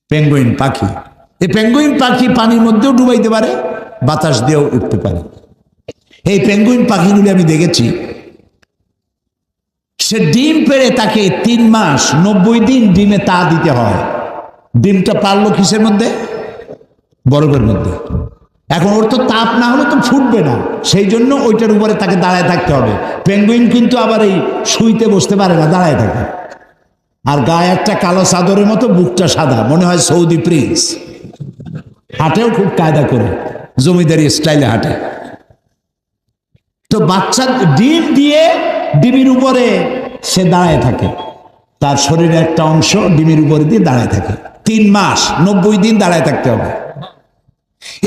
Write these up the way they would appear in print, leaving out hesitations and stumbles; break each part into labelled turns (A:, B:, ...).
A: Penguin পাখি। এই penguin পাখি পানির মধ্যেও ডুবাইতে পারে, বাতাস দিয়েও উঠতে পারে। এই পেঙ্গুইন পাখিগুলি আমি দেখেছি, সে ডিম পেড়ে তাকে 3 মাস 90 দিন ডিমে তা দিতে হয়। ডিমটা পারলো কিসের মধ্যে? বরফের মধ্যে। এখন ওর তো তাপ না হলে তো ফুটবে না, সেই জন্য ওইটার উপরে তাকে দাঁড়ায় থাকতে হবে। পেঙ্গুইন কিন্তু আবার এই শুইতে বসতে পারে না, দাঁড়ায় থাকে। আর গায়ে একটা কালো চাদরের মতো, বুকটা সাদা, মনে হয় সৌদি প্রিন্স। হাঁটেও খুব কায়দা করে, জমিদারি স্টাইলে হাঁটে। তো বাচ্চা ডিম দিয়ে ডিমের উপরে সে দাঁড়ায় থাকে, তার শরীরের একটা অংশ ডিমের উপরে দিয়ে দাঁড়ায় থাকে। 3 মাস 90 দিন দাঁড়ায় থাকতে হবে।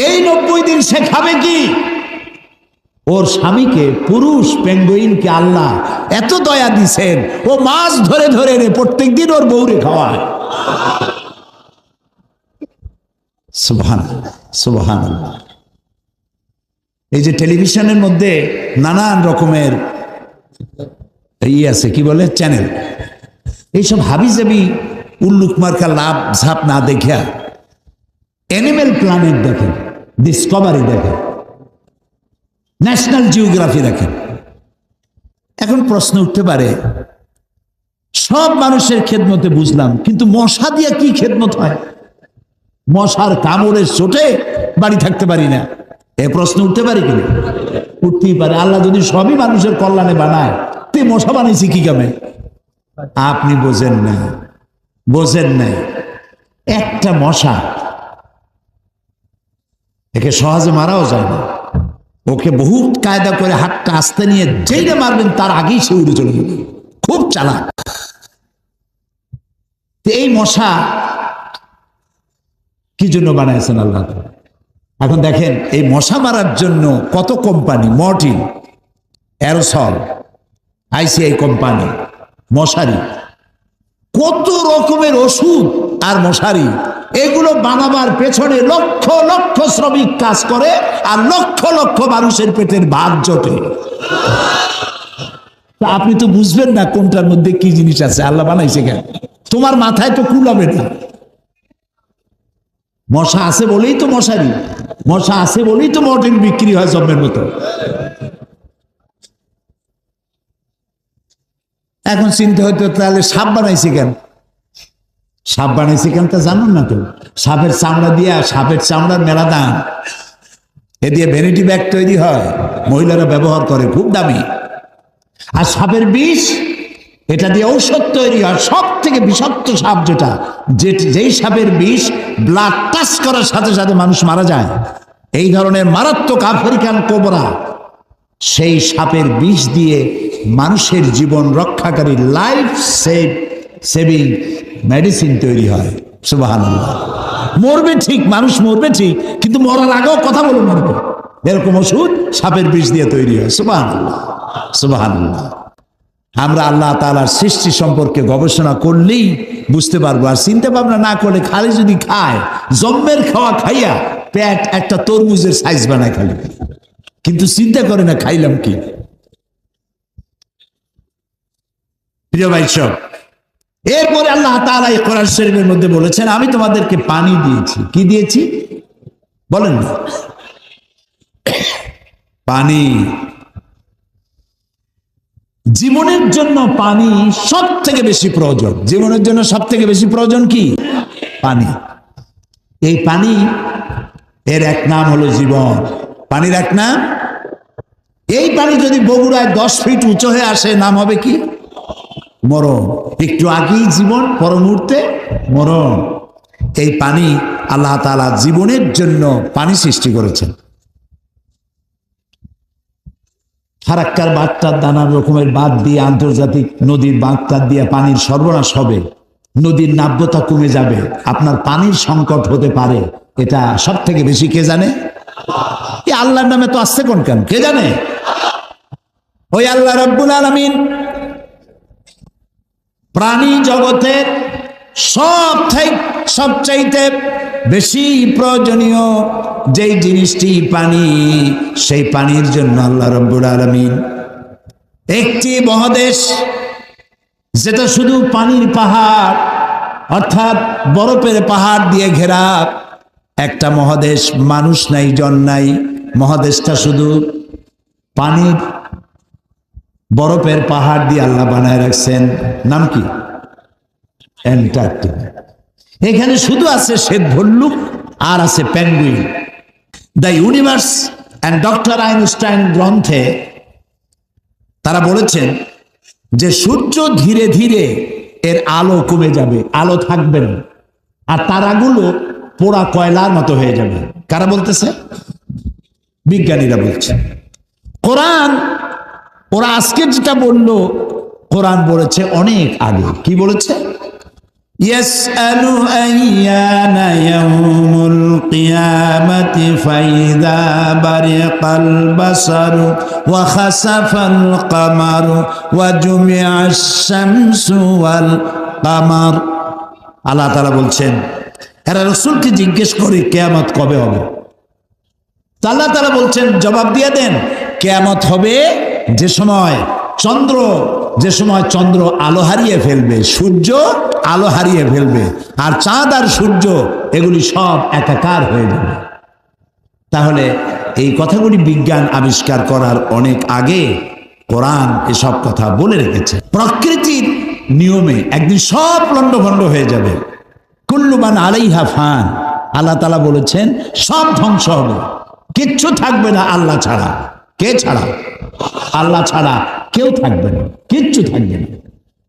A: এই 90 দিন সে খাবে কি? ওর স্বামীকে, পুরুষ পেঙ্গুইনকে আল্লাহ এত দয়া দিছেন, ও মাছ ধরে ধরে প্রত্যেক দিন ওর বউরে খাওয়ায়। সুবহানাল্লাহ, সুবহানাল্লাহ। এই যে টেলিভিশনের মধ্যে নানান রকমের আছে, কি বলে, চ্যানেল, এইসব হাবিজাবি উল্লুক মার্কা লাভ ঝাপ না দেখা অ্যানিমেল প্ল্যানেট দেখেন, ডিসকভারি দেখেন, ন্যাশনাল জিওগ্রাফি দেখেন। এখন প্রশ্ন উঠতে পারে, সব মানুষের খেদমতে বুঝলাম, কিন্তু মশা দিয়ে কি খেদমত হয়? মশার কামড়ের চোটে বাড়ি থাকতে পারি না, এ প্রশ্ন উঠতে পারে কিনা? উঠতেই পারে। আল্লাহ যদি সবই মানুষের কল্যাণে বানায়, তে মশা বানাইছি কি কামে? আপনি বোঝেন না, বোঝেন নাই। একটা মশা, একে সহজে মারাও যায় না, ওকে বহু কায়দা করে হাতটা আস্তে নিয়ে যেইটা মারবেন তার আগেই সে উড়ে চলে যাবে, খুব চালাক। এই মশা কি জন্য বানাইছেন আল্লাহ? এখন দেখেন, এই মশা মারার জন্য কত company, Mortein, aerosol, ICI company, মশারি, কত রকমের ওষুধ আর মশারি, এগুলো বানাবার পেছনে লক্ষ লক্ষ শ্রমিক কাজ করে, আর লক্ষ লক্ষ মানুষের পেটের ভাত জোটে। আপনি তো বুঝবেন না কোনটার মধ্যে কি জিনিস আছে, আল্লাহ বানাইছে কেন? তোমার মাথায় তো কুলাবে না। মশা আছে বলেই তো মশারি, মশা আছে বলেই তো মর্টিন বিক্রি হয় জম্মের মতো। এখন চিন্তা হইতো, তাহলে সাপ বানাইছে কেন? সাপ বানাইছে কেন তা জানুন না তো? সাপের চামড়া দিয়া, সাপের চামড়ার মেলা দাম, এ দিয়ে ভ্যানিটি ব্যাগ তৈরি হয়, মহিলারা ব্যবহার করে, খুব দামি। আর সাপের বিষ, এটা দিয়ে ঔষধ তৈরি হয়। সব থেকে বিষাক্ত সাপ যেটা, যেই সাপের বিষ ব্লাড টাচ করার সাথে সাথে মানুষ মারা যায়, এই ধরনের মারাত্মক আফ্রিকান কোবরা, সেই সাপের বিষ দিয়ে মানুষের জীবন রক্ষাকারী লাইফ সেভিং মেডিসিন তৈরি হয়। সুবহানাল্লাহ। মরবে ঠিক, মানুষ মরবে ঠিক, কিন্তু মরার আগেও কথা বলে মরবে, এরকম ওষুধ সাপের বিষ দিয়ে তৈরি হয়। সুবহানাল্লাহ, সুবহানাল্লাহ। আমরা আল্লাহ তাআলার সৃষ্টি সম্পর্কে গবেষণা করলেই বুঝতে পারবো। আর চিন্তা ভাবনা না করলে, খালি যদি খায়, জম্মের খাওয়া খাইয়া পেট একটা তরমুজের সাইজ বানায় খালি, কিন্তু চিন্তা করে না খাইলাম কি। প্রিয় ভাই সব, এরপরে আল্লাহ তাআলা এই কোরআন শরীফের মধ্যে বলেছেন, আমি তোমাদেরকে পানি দিয়েছি। কি দিয়েছি বলেন না? পানি। জীবনের জন্য পানি সব থেকে বেশি প্রয়োজন। জীবনের জন্য সব থেকে বেশি প্রয়োজন কি? পানি। এই পানি, এর এক নাম হলো জীবন। পানির এক নাম, এই পানি যদি বগুড়ায় 10 ফিট উঁচু হয়ে আসে, নাম হবে কি? মরণ। একটু আগেই জীবন, পর মুহূর্তে মরণ। এই পানি আল্লাহ তাআলা জীবনের জন্য পানি সৃষ্টি করেছেন। ফারাক্কার বাঁধটার নানান রকমের বাঁধ দিয়ে, আন্তর্জাতিক নদীর বাঁধটার দিয়ে পানির সর্বনাশ হবে, নদীর নাব্যতা কমে যাবে, আপনার পানির সংকট হতে পারে। এটা সব থেকে বেশি কে জানে? এই আল্লাহর নামে তো আসছে কোন কেন, কে জানে? ওই আল্লাহ রাব্বুল আলামিন প্রাণী জগতের সবচাইতে বেশি প্রয়োজনীয় যেই জিনিসটি পানি, সেই পানির জন্য আল্লাহ রাব্বুল আলামিন একটি মহাদেশ, যেটা শুধু পানির পাহাড়, অর্থাৎ বরফের পাহাড় দিয়ে ঘেরা একটা মহাদেশ, মানুষ নাই, জন নাই, মহাদেশটা শুধু পানির বরফের পাহাড় দিয়ে আল্লাহ বানায় রাখছেন। নাম কি? অ্যান্টার্কটিকা। এখানে শুধু আছে শ্বেত ভল্লুক আর আছে penguin. The universe and doctor Einstein গ্রন্থে তারা বলেছেন যে সূর্য ধীরে ধীরে এর আলো কমে যাবে, আলো থাকবে না, আর তারাগুলো পোড়া কয়লার মতো হয়ে যাবে। কারা বলতেছে? বিজ্ঞানীরা বলছে। কোরআন, ওরা আজকে যেটা বললো, কোরআন বলেছে অনেক আগে। কি বলেছে? ইয়াসআলু আইয়ানা ইয়াউমুল কিয়ামাতি ফাইযা বারিকাল বাসারু ওয়া খাসাফাল কামারু ওয়া জুমিআশ শামসু ওয়াল কামার। আল্লাহ তাআলা বলছেন, এরা রাসূলকে জিজ্ঞেস করে কিয়ামত কবে হবে। আল্লাহ তাআলা বলছেন, জবাব দিয়ে দেন, কিয়ামত হবে যে সময় চন্দ্র আলো হারিয়ে ফেলবে, সূর্য আলো হারিয়ে ফেলবে, আর চাঁদ আর সূর্য এগুলি সব একাকার হয়ে যাবে। তাহলে এই কথাগুলি বিজ্ঞান আবিষ্কার করার অনেক আগে কোরআন এসব কথা বলে রেখেছে। প্রকৃতির নিয়মে একদিন সব লন্ডভন্ড হয়ে যাবে। কুল্লু মান আলাইহা ফান। আল্লাহ তাআলা বলেছেন সব ধ্বংস হবে, কিচ্ছু থাকবে না আল্লাহ ছাড়া। কে ছাড়া? আল্লাহ ছাড়া কেউ থাকবে না, কিচ্ছু থাকবে না।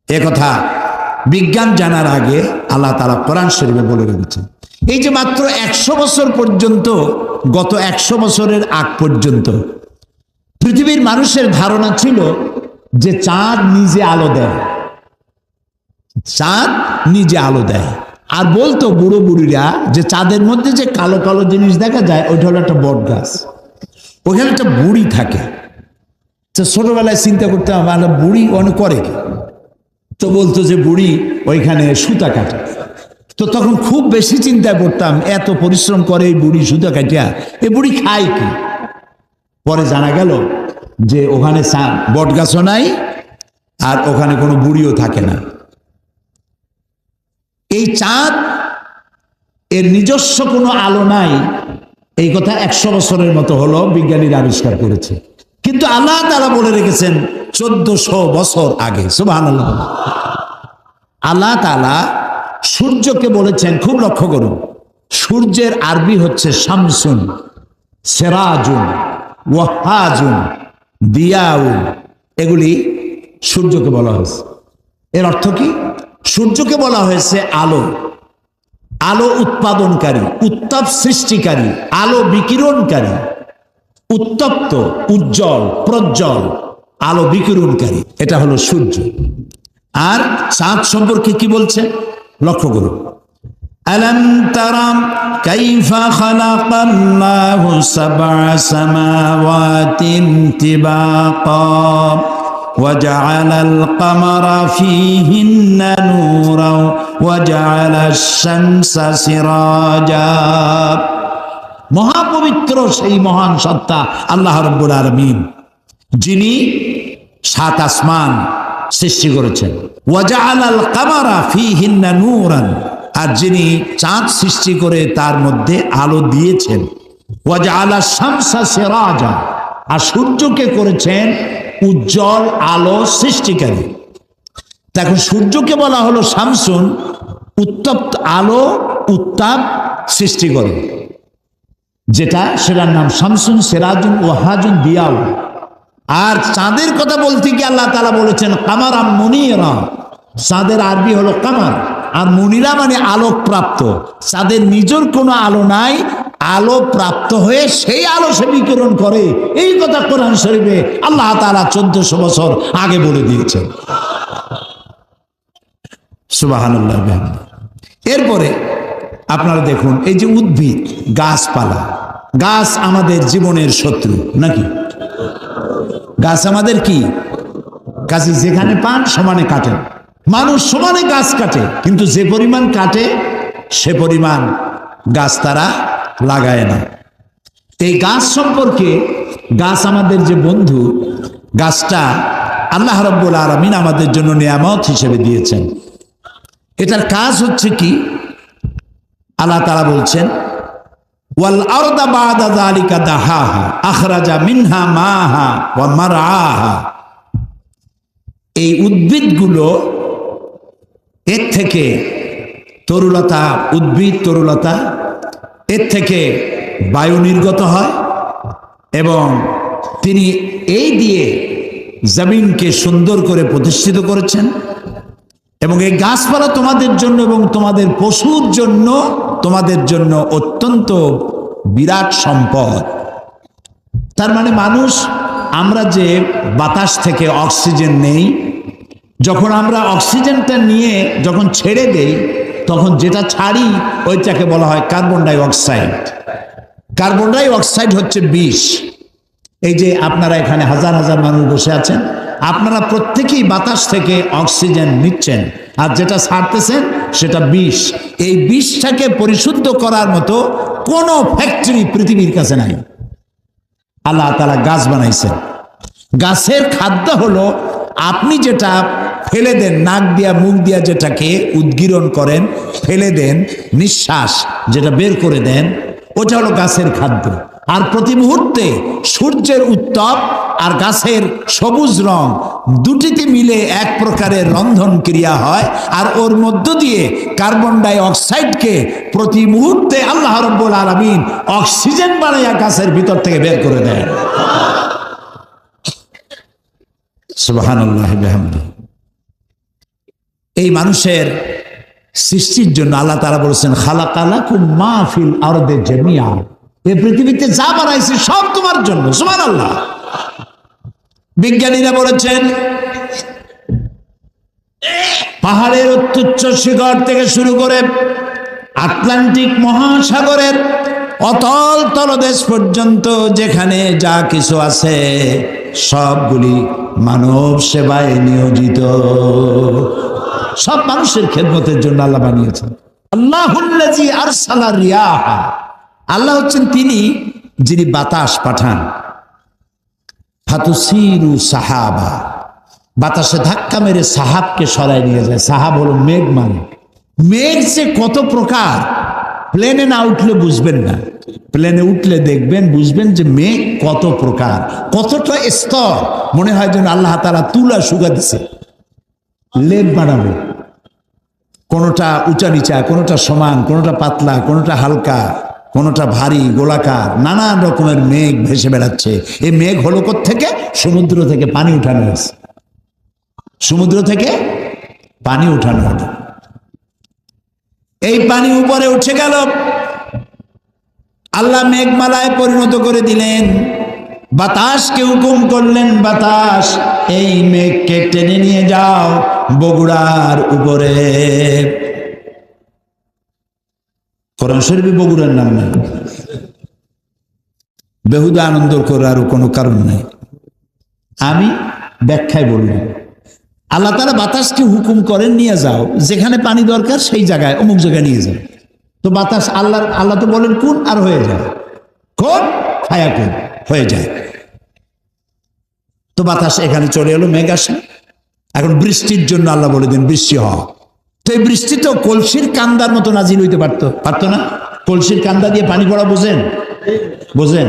A: এ কথা বিজ্ঞান জানার আগে আল্লাহ তাআলা কোরআন শরীফে বলে রেখেছেন। এই যে মাত্র 100 বছর পর্যন্ত, গত 100 বছরের আগ পর্যন্ত পৃথিবীর মানুষের ধারণা ছিল যে চাঁদ নিজে আলো দেয়, চাঁদ নিজে আলো দেয়। আর বলতো বুড়ো বুড়িরা যে চাঁদের মধ্যে যে কালো কালো জিনিস দেখা যায়, ওইটা হলো একটা বট গাছ, ওইখানে একটা বুড়ি থাকে। তো ছোটবেলায় চিন্তা করতাম, বুড়ি অনেক করে কি? তো বলতো যে বুড়ি ওইখানে সুতা কাটে। তো তখন খুব বেশি চিন্তায় পড়তাম, এত পরিশ্রম করে এই বুড়ি সুতা কাটিয়া, এই বুড়ি খায় কি? পরে জানা গেল যে ওখানে বট গাছও নাই, আর ওখানে কোনো বুড়িও থাকে না। এই চাঁদ এর নিজস্ব কোনো আলো নাই, এই কথা 100 বছরের মতো হলো বিজ্ঞানীরা আবিষ্কার করেছে। কিন্তু আল্লাহ তাআলা বলে রেখেছেন 1400 বছর আগে। সুবহানাল্লাহ। আল্লাহ তাআলা সূর্যকে বলেছেন, খুব লক্ষ্য করুন, সূর্যের আরবি হচ্ছে শামসুন, সিরাজুন, ওয়াহাজুন, দিয়াউন। এগুলি সূর্যকে বলা হয়েছে। এর অর্থ কি? সূর্যকে বলা হয়েছে আলো, আলো উৎপাদনকারী, উত্তাপ সৃষ্টিকারী, আলো বিকিরণকারী, উত্তপ্ত, উজ্জ্বল, প্রজ্জ্বল, আলো বিকিরণকারী, এটা হলো সূর্য। আর চাঁদ সম্পর্কে কি বলছে লক্ষ্য করুন। আলাম তারাম কাইফা খালাকাল্লাহু সাবআ সামাওয়াতিন তিবাকা وجعل القمر فيهن نورا وجعل الشمس سراجا। মহাপবিত্র সেই মহান সত্তা আল্লাহ রাব্বুল আলামিন, যিনি 7 আসমান সৃষ্টি করেছেন। ওয়াজআলাল কামারা ফীহিন্না নূরান, আর যিনি চাঁদ সৃষ্টি করে তার মধ্যে আলো দিয়েছেন। ওয়াজআলাশ শামসা সিরাজা, আর সূর্যকে করেছেন উজ্জ্বল আলো সৃষ্টিকারী। দেখো, সূর্যকে বলা হলো শামসুন, উত্তপ্ত আলো, উত্তাপ সৃষ্টি করে যেটা, সেটার নাম শামসুন, সিরাজুন, ওয়াহাজুন, দিয়াউ। আর চাঁদের কথা বলতে গিয়ে আল্লাহ তাআলা বলেছেন কামারা মুনিরা। চাঁদের আরবি হলো কামার, আর মুনিরা মানে আলোক প্রাপ্ত। চাঁদের নিজের কোনো আলো নাই, আলো প্রাপ্ত হয়ে সেই আলো সে বিকিরণ করে। এই কথা কোরআন শরীফে আল্লাহ তাআলা 1400 বছর আগে বলে দিয়েছেন। সুবহানাল্লাহ। এরপরে আপনারা দেখুন, এই যে উদ্ভিদ, গাছপালা, গাছ আমাদের জীবনের শত্রু নাকি? গাছ আমাদের কি? গাছে যেখানে পান সমানে কাটেন। মানুষ সমানে গাছ কাটে, কিন্তু যে পরিমাণ কাটে সে পরিমাণ গাছ তারা লাগায় না। এই গাছ সম্পর্কে, গাছ আমাদের যে বন্ধু, গাছটা আল্লাহ রাব্বুল আলামিন আমাদের জন্য নিয়ামত হিসেবে দিয়েছেন। এটার কাজ হচ্ছে কি? আল্লাহ তাআলা বলছেন ওয়াল আরদা বাদা যালিকা দাহাহা আখরাজা মিনহা মাহা ওয়া মারআহা। এই উদ্ভিদগুলো এর থেকে তরুলতা, উদ্ভিদ তরুলতা, এর থেকে বায়ু নির্গত হয় এবং তিনি এই দিয়ে জমিনকে সুন্দর করে প্রতিষ্ঠিত করেছেন। এবং এই গাছপালা তোমাদের জন্য এবং তোমাদের পশুর জন্য, তোমাদের জন্য অত্যন্ত বিরাট সম্পদ। তার মানে মানুষ, আমরা যে বাতাস থেকে অক্সিজেন নেই, যখন আমরা অক্সিজেনটা নিয়ে যখন ছেড়ে দেই, তখন যেটা ছাড়ি ওইটাকে বলা হয় carbon die oxide. Carbon die oxide হচ্ছে বিষ। এই যে আপনারা এখানে হাজার হাজার মানুষ বসে আছেন, আপনারা প্রত্যেকেই বাতাস থেকে অক্সিজেন নিচ্ছেন, আর যেটা ছাড়তেছেন সেটা বিষ। এই বিষটাকে পরিশুদ্ধ করার মতো কোনো ফ্যাক্টরি পৃথিবীর কাছে নাই। আল্লাহ তাআলা গাছ বানাইছেন। গাছের খাদ্য হলো আপনি যেটা ফেলে দেন, নাক দিয়া মুখ দিয়া যেটাকে উদ্গীরণ করেন, ফেলে দেন, নিঃশ্বাস যেটা বের করে দেন, ওটা হলো গাছের খাদ্য। আর প্রতি মুহূর্তে সূর্যের উত্তাপ আর গাছের সবুজ রং দুটিতে মিলে এক প্রকারের রন্ধন ক্রিয়া হয়, আর ওর মধ্য দিয়ে কার্বন ডাই অক্সাইডকে প্রতি মুহূর্তে আল্লাহ রাব্বুল আলামিন অক্সিজেন বানাইয়া গাছের ভিতর থেকে বের করে দেন। সুবহানাল্লাহ বিহামদিহি। এই মানুষের সৃষ্টির জন্য আল্লাহ তাআলা বলেছেন খালাকালাকুম মা ফিল আরদি জামিআ। এই পৃথিবীতে যা বানাইছে সব তোমার জন্য। সুবহানাল্লাহ। বিজ্ঞানীরা বলেছেন পাহাড়ের অত্যুচ্চ শিখর থেকে শুরু করে আটলান্টিক মহাসাগরের অতল তলদেশ পর্যন্ত যেখানে যা কিছু আছে সবগুলি মানব সেবায় নিয়োজিত, সব মানুষের খেদমতের জন্য আল্লাহ বানিয়েছেন। আল্লাহুল্লাযী আরসালা রিয়াহা। আল্লাহ হচ্ছেন তিনি যিনি বাতাস পাঠান। ফাতুসিরু সাহাবা, বাতাসে ধাক্কা মেরে সাহাবকে সরাই নিয়ে যায়। সাহাব হলো মেঘ। মানে মেঘ যে কত প্রকার, প্লেনে না উঠলে বুঝবেন না, প্লেনে উঠলে দেখবেন, বুঝবেন যে মেঘ কত প্রকার, কতটা স্তর। মনে হয় যেন আল্লাহ তাআলা তুলা শুকা দিছে, লেপ বানাবো। কোনোটা উঁচা নিচা, কোনোটা সমান, কোনোটা পাতলা, কোনোটা হালকা, কোনোটা ভারী, গোলাকার, নানান রকমের মেঘ ভেসে বেড়াচ্ছে। এই মেঘ হলো কোত্থেকে? সমুদ্র থেকে পানি উঠানো হয়েছে। সমুদ্র থেকে পানি উঠানো হলো। এই পানি উপরে উঠে গেল, আল্লাহ মেঘমালায় পরিণত করে দিলেন। বাতাসকে হুকুম করলেন, বাতাস এই মেঘকে টেনে নিয়ে যাও বগুড়ার উপরে। কোরআন শরীফে বগুড়ার নাম নাই। বেহুদা আনন্দ করার কোনো কারণ নাই। আমি ব্যাখ্যায় বললাম, আল্লাহ তাআলা বাতাসকে হুকুম করেন নিয়ে যাও, যেখানে পানি দরকার সেই জায়গায়, অমুক জায়গায় নিয়ে যাও। তো বাতাস আল্লাহ তো বলেন কোন, আর হয়ে যায়। কোন ফায়া কোন হয়ে যায়। তো বাতাস এখানে চলে এলো, মেঘ আসে। এখন বৃষ্টির জন্য আল্লাহ বলে দেন বৃষ্টি হ। তো এই বৃষ্টি তো কলসির কান্দার মতো নাজিল হইতে পারতো না? কলসির কান্দা দিয়ে পানি পড়া বোঝেন?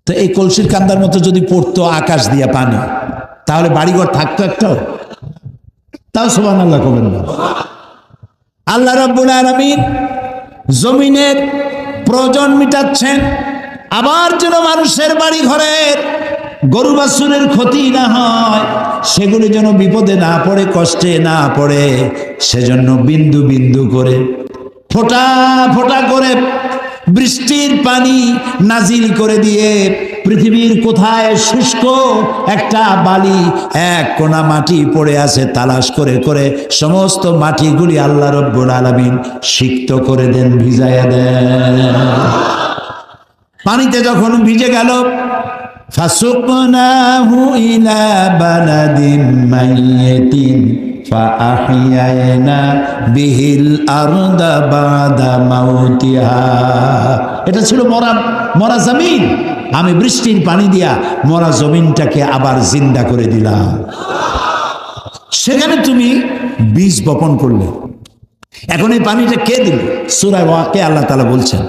A: তো এই কলসির কান্দার মতো যদি পড়তো আকাশ দিয়ে পানি, তাহলে বাড়িঘর থাকতো একটাও? তাও সুবহানাল্লাহ কবেন না। আল্লাহ রাব্বুল আলামিন জমিনের প্রয়োজন মিটাচ্ছেন, আবার যেন মানুষের বাড়ি ঘরের গরু বাছুরের ক্ষতি না হয়, সেগুলি যেন বিপদে না পড়ে, কষ্টে না পড়ে, সেজন্য বিন্দু বিন্দু করে, ফোঁটা ফোঁটা করে বৃষ্টির পানি নাজিল করে দিয়ে পৃথিবীর কোথায় শুষ্ক একটা বালি, এক কোনা মাটি পড়ে আছে, তালাশ করে করে সমস্ত মাটিগুলি আল্লাহ রাব্বুল আলামিন সিক্ত করে দেন, ভিজাইয়া দেন। পানিতে যখন ভিজে গেল, ফাসুকনাহু ইলা বালাদিন মাইয়িতিন ফাআহইয়ানা বিহিল আরদা বাদা মাউতিহা। এটা ছিল মরা জমিন। আমি বৃষ্টির পানি দিয়া মরা জমিনটাকে আবার জিন্দা করে দিলাম। সেখানে তুমি বীজ বপন করলে। এখন এই পানিটা কে দিল? সূরা ওয়াকিয়া আল্লাহ তাআলা বলছেন,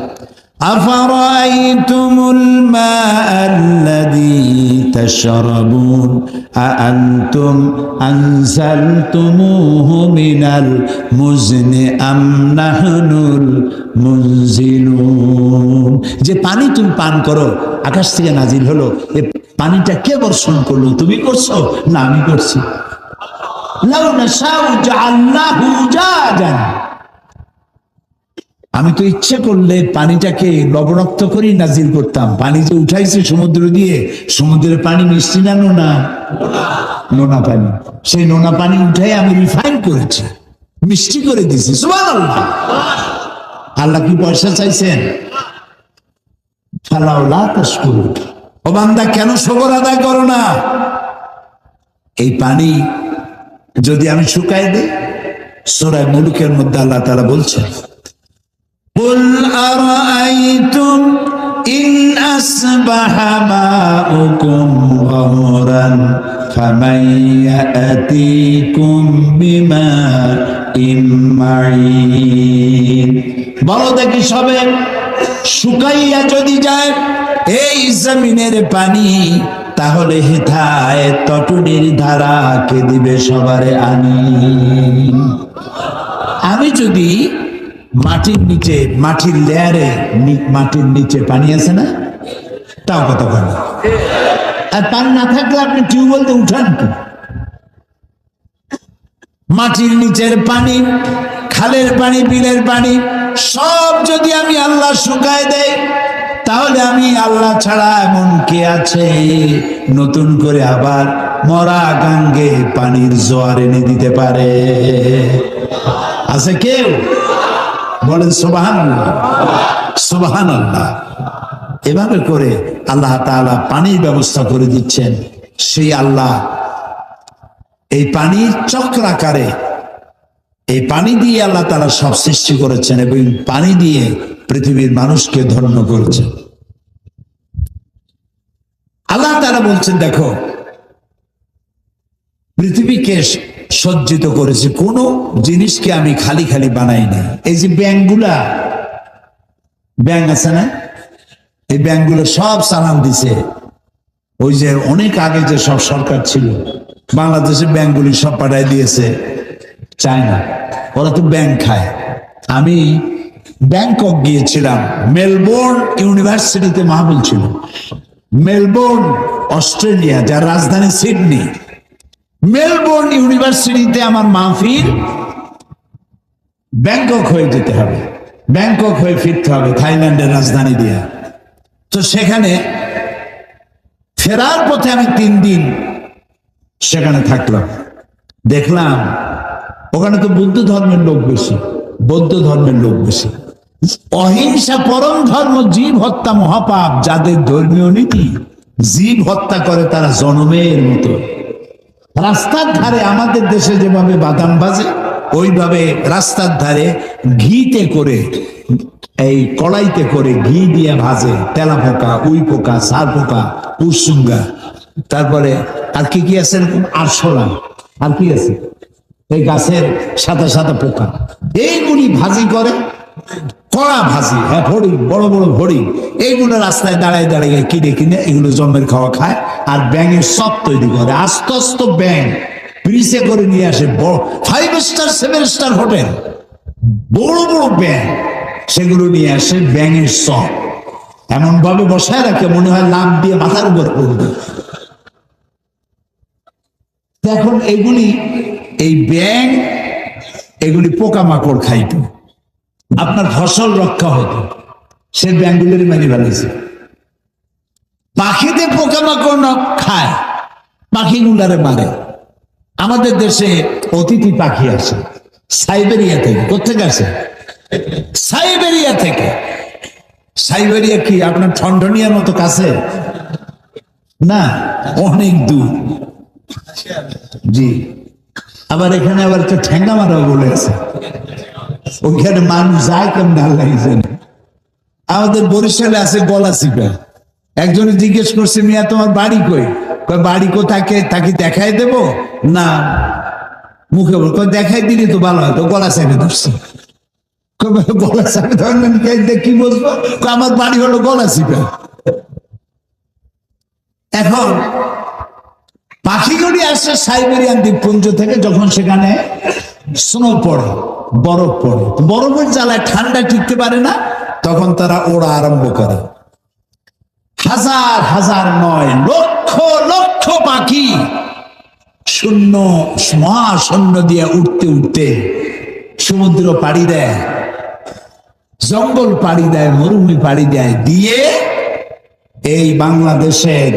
A: আফারাআইতুমুল মাআল্লাযী তাশরাবুন আআনতুম আনজালতুমুহু মিনাল মুজনি আম নাহনুল মুনজিলুন। যে পানি তুমি পান করো, আকাশ থেকে নাজিল হলো, এই পানিটা কে বর্ষণ করলো? তুমি করছো না আমি করছি? লাউ নাশাউ জাআলনাহু উজাজান, আমি তো ইচ্ছে করলে পানিটাকে লবণাক্ত করেই নাজিল করতাম। পানি যে উঠাইছে সমুদ্র দিয়ে, সমুদ্রের পানি মিষ্টি না নোনা? নোনা পানি। সেই নোনা পানি উঠাই আমি রিফাইন করেছি, মিষ্টি করে দিছি। সুবহানাল্লাহ। আল্লাহ কি পয়সা চাইছেন? ফালাউলা তাশকুরুন, ও বান্দা কেন শুকর আদায় করো না? এই পানি যদি আমি শুকাই দিই, সূরা মুলুকের মধ্যে আল্লাহ তাআলা বলছেন, قل أرأيتم إن أصبح ماؤكم غورا فمن يأتيكم بماء معين। বলো দেখি সবে, শুকাইয়া যদি যায় এই জমিনের পানি, তাহলে হেথায় তটনির ধারা কে দিবে সবারে আনি। আমি যদি মাটির নিচে, মাটির লেয়ারে, মাটির নিচে পানি আছে না, তাও কথা বলে, আর পানি না থাকলে আপনি টিউবওয়েল দিয়ে উঠান কি? মাটির নিচের পানি, খালের পানি, বিলের পানি সব যদি আমি আল্লাহ শুকায় দেই, তাহলে আমি আল্লাহ ছাড়া এমন কে আছে নতুন করে আবার মরা গাঙ্গে পানির জোয়ার এনে দিতে পারে? আছে কেউ? বলেন সুবহানাল্লাহ, সুবহানাল্লাহ। এভাবে করে আল্লাহ তাআলা পানির ব্যবস্থা করে দিচ্ছেন। সেই আল্লাহ এই পানির চক্রাকারে, এই পানি দিয়ে আল্লাহ তাআলা সব সৃষ্টি করেছেন এবং পানি দিয়ে পৃথিবীর মানুষকে ধন্য করেছেন। আল্লাহ তাআলা বলছেন, দেখো পৃথিবীকে সজ্জিত করেছে, কোন জিনিসকে আমি খালি খালি বানাই না। এই যে ব্যাংকগুলা, ব্যাংক আছে না, এই ব্যাংকগুলো সব চালান দিছে ওই যে অনেক আগে যে সব সরকার ছিল, বাংলাদেশের ব্যাংকগুলি সব পাঠাই দিয়েছে চায়না। ওরা তো ব্যাংক খায়। আমি ব্যাংকক গিয়েছিলাম, মেলবোর্ন ইউনিভার্সিটিতে মাহফিল ছিল। মেলবোর্ন অস্ট্রেলিয়া, যার রাজধানী সিডনি, মেলবোর্ন ইউনিভার্সিটিতে আমার মাহফিল। ব্যাংকক হয়ে যেতে হবে, ব্যাংকক হয়ে ফিরতে হবে থাইল্যান্ডের রাজধানী দিয়ে। তো সেখানে ফেরার পথে আমি 3 দিন সেখানে থাকলাম। দেখলাম ওখানে তো বুদ্ধ ধর্মের লোক বেশি, বৌদ্ধ ধর্মের লোক বেশি। অহিংসা পরম ধর্ম, জীব হত্যা মহাপাপ। যাদের ধর্মীয় নীতি, জীব হত্যা করে তারা জনমের মতো। রাস্তার ধারে আমাদের দেশে যেভাবে বাদাম ভাজে, ওইভাবে রাস্তার ধারে ঘিতে করে, এই কড়াইতে করে ঘি দিয়ে ভাজে। তেলা পোকা, উই পোকা, সার পোকা, উসুঙ্গা, তারপরে আর কি কি আছে, আরশোলা, আর কি আছে, এই গাছের সাদা সাদা পোকা, এইগুলি ভাজি করে। কড়া ভাজি, হ্যাঁ, ফড়িং, বড় বড় ফড়িং, এইগুলো রাস্তায় দাঁড়ায় দাঁড়িয়ে কিনে কিনে এগুলো জমের খাওয়া খায়। আর ব্যাঙের সব তৈরি করে, আস্তে আস্তে ব্যাঙ ব্রিজে করে নিয়ে আসে, বড় 5 স্টার 7 স্টার হোটেল, বড় বড় ব্যাঙ, সেগুলো নিয়ে আসে। ব্যাঙের সব এমন ভাবে বসায় রাখে মনে হয় লাভ দিয়ে মাথার উপর পড়বে। এখন এগুলি, এই ব্যাঙ এগুলি পোকামাকড় খাইতো, আপনার ফসল রক্ষা হতো, সে ব্যাঙগুলোরই মারি ফেলেছে। পাখিতে পোকামাকড় না খায়, পাখিগুলারে মারে। আমাদের দেশে অতিথি পাখি আসে সাইবেরিয়া থেকে। কোথেকে আসে? সাইবেরিয়া থেকে। সাইবেরিয়া কি আপনার ঠনঠনিয়ার মতো কাছে না, অনেক দূর। জি, আবার এখানে আবার একটা ঠেঙ্গা মারাও বলে আছে, ওইখানে মানুষ যায় কেমন আল্লাহ জানে। আমাদের বরিশালে আছে গলাচিপা। একজনে জিজ্ঞেস করছে, মিয়া তোমার বাড়ি কই? বাড়ি কোথাকে, তাকে দেখাই দেব না, মুখে বল, দেখাই দিলি তো ভালো হয়, তো গলা চেপে ধরছে। গলা চেপে ধরলেন কি বলবো, আমার বাড়ি হলো গলা চিপে। এখন পাখিগুলি আসছে সাইবেরিয়ান দ্বীপপুঞ্জ থেকে, যখন সেখানে স্নো পড়ে, বরফ পড়ে, বরফের জ্বালায় ঠান্ডা টিকতে পারে না, তখন তারা ওড়া আরম্ভ করে। হাজার হাজার নয়, লক্ষ লক্ষ পাখি শূন্য মহাশূন্য দিয়ে উঠতে উঠতে সমুদ্র পাড়ি দেয়, জঙ্গল পাড়ি দেয়, মরুভূমি পাড়ি দেয়, দিয়ে এই বাংলাদেশের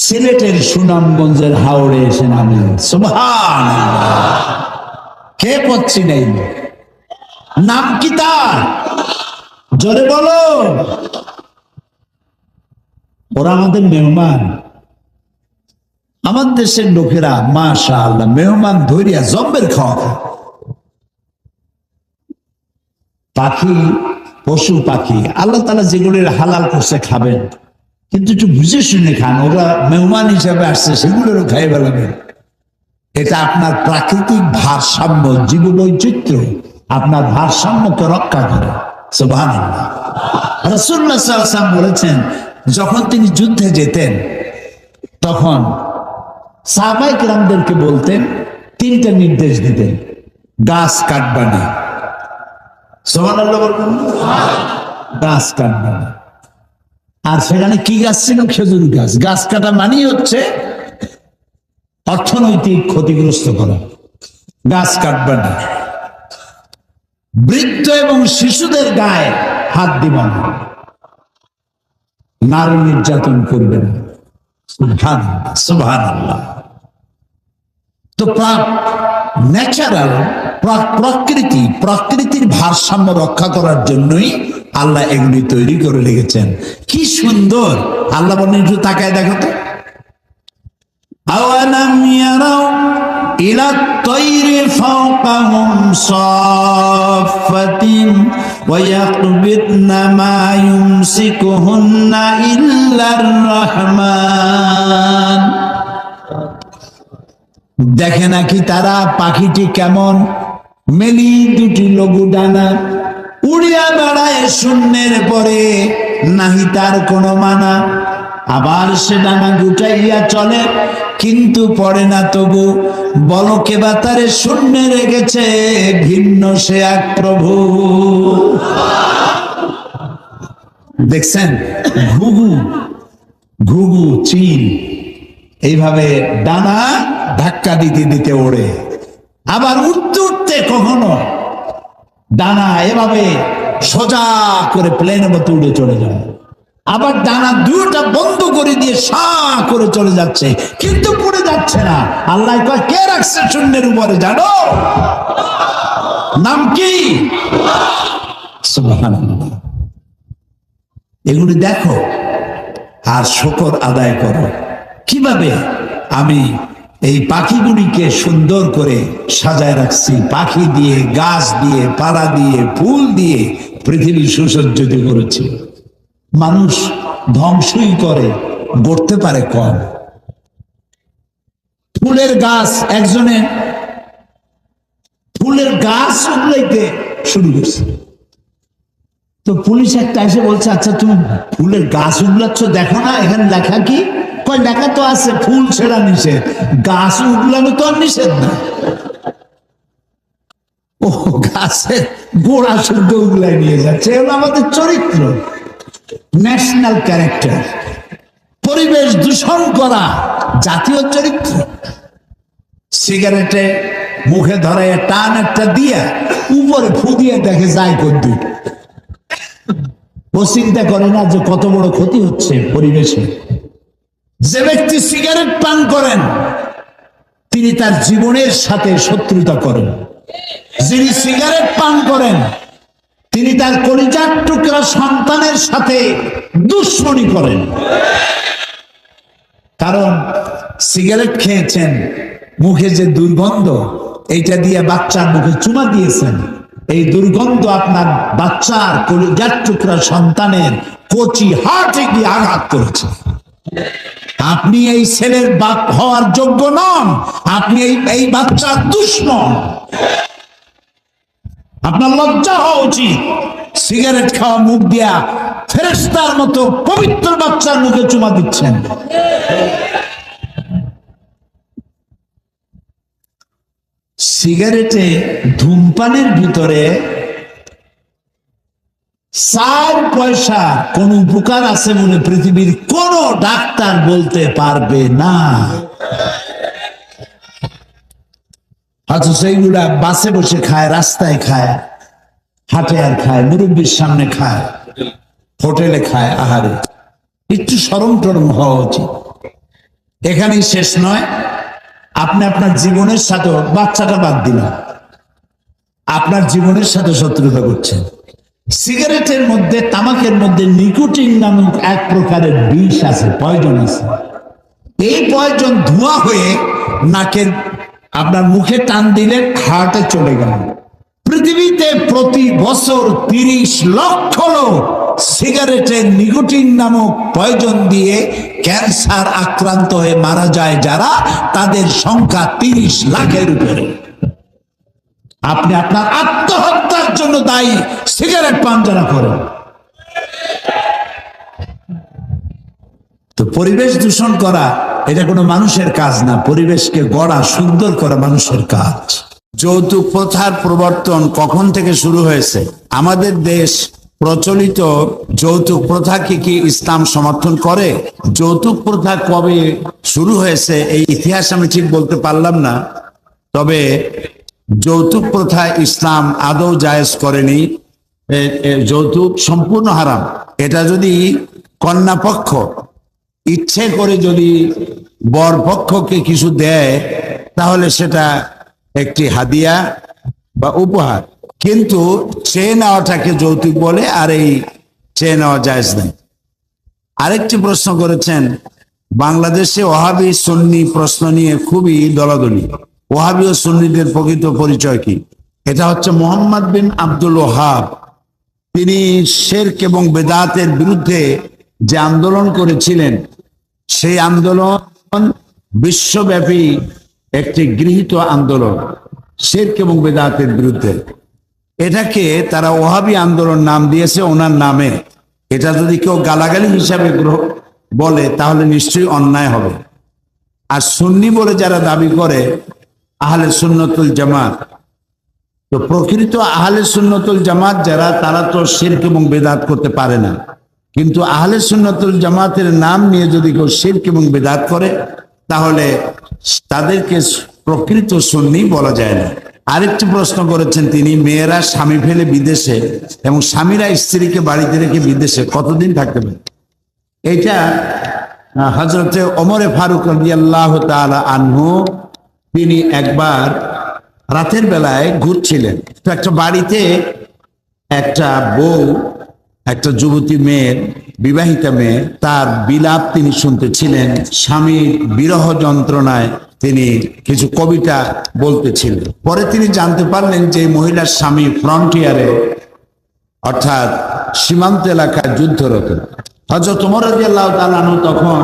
A: সিলেটের সুনামগঞ্জের হাওড়ে এসে নামে। সুবহানাল্লাহ। কে পড়ছি নেই, নাম কি তার? জোরে বলো। ওরা আমাদের মেহমান, আমাদের দেশের লোকেরা মাশাআল্লাহ মেহমান ধরিয়া জম্বের খাওয়া খায়। পাখি, পশু পাখি আল্লাহ তাআলা যেগুলির হালাল করছে খাবেন, কিন্তু একটু বুঝে শুনে খান। ওরা মেহমান হিসাবে আসছে, সেগুলোরও খাই ফেলাবেন। এটা আপনার প্রাকৃতিক ভারসাম্য, জীববৈচিত্র্য, আপনার ভারসাম্যকে রক্ষা করে। সুবহানাল্লাহ। রাসূলুল্লাহ সাল্লাল্লাহু আলাইহি ওয়াসাল্লাম বলেছেন, যখন তিনি যুদ্ধে যেতেন তখন সাহাবায়ে কেরামদেরকে বলতেন, তিনটা নির্দেশ দিতেন, গাছ কাটবা না। সুবহানাল্লাহ বলবেন, গাছ কাটবা না। আর সেখানে কি গাছ ছিল? খেজুর গাছ। গাছ কাটা মানেই হচ্ছে অর্থনৈতিক ক্ষতিগ্রস্ত করা। গাছ কাটবে না। বৃদ্ধ এবং শিশুদের গায়ে হাত দিবেন না, নারী নির্যাতন করবে না। সুবহানাল্লাহ, সুবহানাল্লাহ। তো ন্যাচারাল প্রকৃতির ভারসাম্য রক্ষা করার জন্যই আল্লাহ এগুলি তৈরি করে রেখেছেন। কি সুন্দর! আল্লাহ বলেন, একটু তাকায় দেখো তো। আওয়ালাম ইয়ারাউ ইলা তায়রি ফাওকাহুম সাফফাতিন ওয়া ইয়াকবিদনা মা ইউমসিকুহুন্না ইল্লার রাহমান। দেখে নাকি তারা পাখিটি কেমন মেলি দুটি লঘু ডানা উড়িয়া বেড়ায় শূন্যের পরে, নাহি তার কোনো মানা। আবার সে ডানা গুটাইয়া চলে, কিন্তু পড়ে না তবু। বলো কে বা তারে শূন্যে রেখেছে, ভিন্ন সে এক প্রভু। দেখছেন, ঘুঘু ঘুঘু চিল এইভাবে ডানা ধাক্কা দিতে দিতে ওড়ে। আবার উঠতে উঠতে কখনো ডানা এভাবে সোজা করে প্লেনের মতো উড়ে চলে যায়। আবার ডানা দুটা বন্ধ করে দিয়ে সা করে চলে যাচ্ছে, কিন্তু পড়ে যাচ্ছে না। আল্লাহ কয়, কে রাখছে শূন্যের উপরে জানো? নাম কি? সুবহানাল্লাহ। এগুলি দেখো আর শুকর আদায় করো, কিভাবে আমি এই পাখিগুলিকে সুন্দর করে সাজায় রাখছি। পাখি দিয়ে, গাছ দিয়ে, পাড়া দিয়ে, ফুল দিয়ে পৃথিবী সুসজ্জিত করেছি। মানুষ ধ্বংসই করে, গড়তে পারে কম। ফুলের গাছ, একজনে ফুলের গাছ উগলাইতে শুরু করছে। তো পুলিশ একটা এসে বলছে, আচ্ছা তুমি ফুলের গাছ উগলাচ্ছ, দেখো না এখানে লেখা কি? কয়, লেখা তো আছে ফুল ছেড়া নিষেধ, গাছ উগলানো তো আর নিষেধ না। ও গাছের গোড়া শুদ্ধ উগলাই নিয়ে যাচ্ছে। এগুলো আমাদের চরিত্র, ন্যাশনাল ক্যারেক্টার। পরিবেশ দূষণ করা জাতীয় চরিত্র। সিগারেটে মুখে ধরে টান একটা দিয়া উপরে ফু দিয়ে দেখে যায় কদ্দুর। ও চিন্তা করে না যে কত বড় ক্ষতি হচ্ছে পরিবেশে। যে ব্যক্তি সিগারেট পান করেন তিনি তার জীবনের সাথে শত্রুতা করেন। যিনি সিগারেট পান করেন তিনি তার কলিজার টুকরা সন্তানের সাথে দুশ্মনী করেন। কারণ সিগারেট খেয়েছেন, মুখে যে দুর্গন্ধ, এইটা দিয়ে বাচ্চার মুখে চুমা দিয়েছেন, এই দুর্গন্ধ আপনার বাচ্চার কলিজার টুকরা সন্তানের কচি হার্টে গিয়ে আঘাত করেছে। আপনি এই ছেলের বাপ হওয়ার যোগ্য নন, আপনি এই বাচ্চার দুশমন। আপনার লজ্জা হওয়া উচিত। সিগারেট খাওয়া মুখ দিয়া ফেরেশতার মতো পবিত্র বাচ্চার মুখে চুমা দিচ্ছেন। সিগারেটে ধূমপানের ভিতরে 4 পয়সা কোন উপকার আছে বলে পৃথিবীর কোন ডাক্তার বলতে পারবে না। অথচ সেইগুলা বাসে বসে খায়, রাস্তায় খায়, হাটে আর খায়, মুরব্বীর সামনে খায়, হোটেলে খায়। আহারে, একটু শরম টরম হওয়া উচিত। এখানেই শেষ নয়, আপনি আপনার জীবনের সাথে, বাচ্চাটা বাদ দিলাম, আপনার জীবনের সাথে শত্রুতা করছেন। সিগারেটের মধ্যে, তামাকের মধ্যে নিকোটিন নামক এক প্রকারের বিষ আছে, পয়জন আছে। এই পয়জন ধোঁয়া হয়ে নাকের আপনার মুখে টান দিলে হার্টে চলে গেল। পৃথিবীতে প্রতি বছর 30 লক্ষ লোক সিগারেটের নিকোটিন নামক পয়জন দিয়ে ক্যান্সার আক্রান্ত হয়ে মারা যায় যারা, তাদের সংখ্যা 30 লাখের উপরে। আপনি আপনার আত্মহত্যার জন্য দায়ী সিগারেট পান যারা করেন। তো পরিবেশ দূষণ করা এটা কোনো মানুষের কাজ না, পরিবেশকে গড়া, সুন্দর করা মানুষের কাজ। যৌতুক প্রথার প্রবর্তন কখন থেকে শুরু হয়েছে? আমাদের দেশ প্রচলিত যৌতুক প্রথাকে কি ইসলাম সমর্থন করে? যৌতুক প্রথা কবে শুরু হয়েছে এই ইতিহাস আমি ঠিক বলতে পারলাম না, তবে যৌতুক প্রথা ইসলাম আদৌ জায়েজ করেনি। যৌতুক সম্পূর্ণ হারাম। এটা যদি কন্যা পক্ষ ইচ্ছে করে যদি বর পক্ষকে কিছু দেয় তাহলে সেটা একটি হাদিয়া বা উপহার, কিন্তু চেয়ে নেওয়াটাকে যৌতুক বলে, আর এই চেয়ে নেওয়া জায়েজ নেই। আরেকটি প্রশ্ন করেছেন, বাংলাদেশে ওয়াহাবি সুন্নি প্রশ্ন নিয়ে খুবই দলাদলি। ওয়াহাবি ও সুন্নিদের প্রকৃত পরিচয় কি? এটা হচ্ছে মোহাম্মদ বিন আব্দুল ওয়াহাব। তিনি শিরক এবং বেদাতের বিরুদ্ধে যে আন্দোলন করেছিলেন, সেই আন্দোলন বিশ্বব্যাপী একটি গৃহীত আন্দোলন, শিরক এবং বেদাতের বিরুদ্ধে। এটাকে তারা ওয়াহাবি আন্দোলন নাম দিয়েছে ওনার নামে। এটা যদি কেউ গালাগালি হিসাবে বলে তাহলে নিশ্চয়ই অন্যায় হবে। আর সুন্নি বলে যারা দাবি করে আহলে সুন্নতুল জামাত, তো প্রকৃত আহলে সুন্নতুল জামাত যারা, তারা তো শিরক এবং বেদাত করতে পারে না। কিন্তু আহলে সুন্নতুল জামাতের নাম নিয়ে যদি কেউ শিরক এবং বেদাত করে তাহলে তাদেরকে প্রকৃত সুন্নি বলা যায় না। আরেকটি প্রশ্ন করেছেন তিনি, মেয়েরা স্বামী ফেলে বিদেশে এবং স্বামীরা স্ত্রীকে বাড়িতে রেখে বিদেশে কতদিন থাকতে পারে? এটা হযরতে ওমরে ফারুক রাদিয়াল্লাহু তাআলা আনহু, তিনি একবার রাতের বেলায় ঘুরছিলেন, তো একটা বাড়িতে একটা বউ, একটা যুবতী মেয়ের, বিবাহিতা মেয়ে, তার বিলাপ তিনি শুনতেছিলেন। স্বামীর বিরহ যন্ত্রণায় তিনি কিছু কবিতা বলতেছিলেন। পরে তিনি জানতে পারলেন যে মহিলার স্বামী ফ্রন্টিয়ারে, অর্থাৎ সীমান্ত এলাকায় যুদ্ধরত। হযরত ওমর রাদিয়াল্লাহু তাআলা আনহু তখন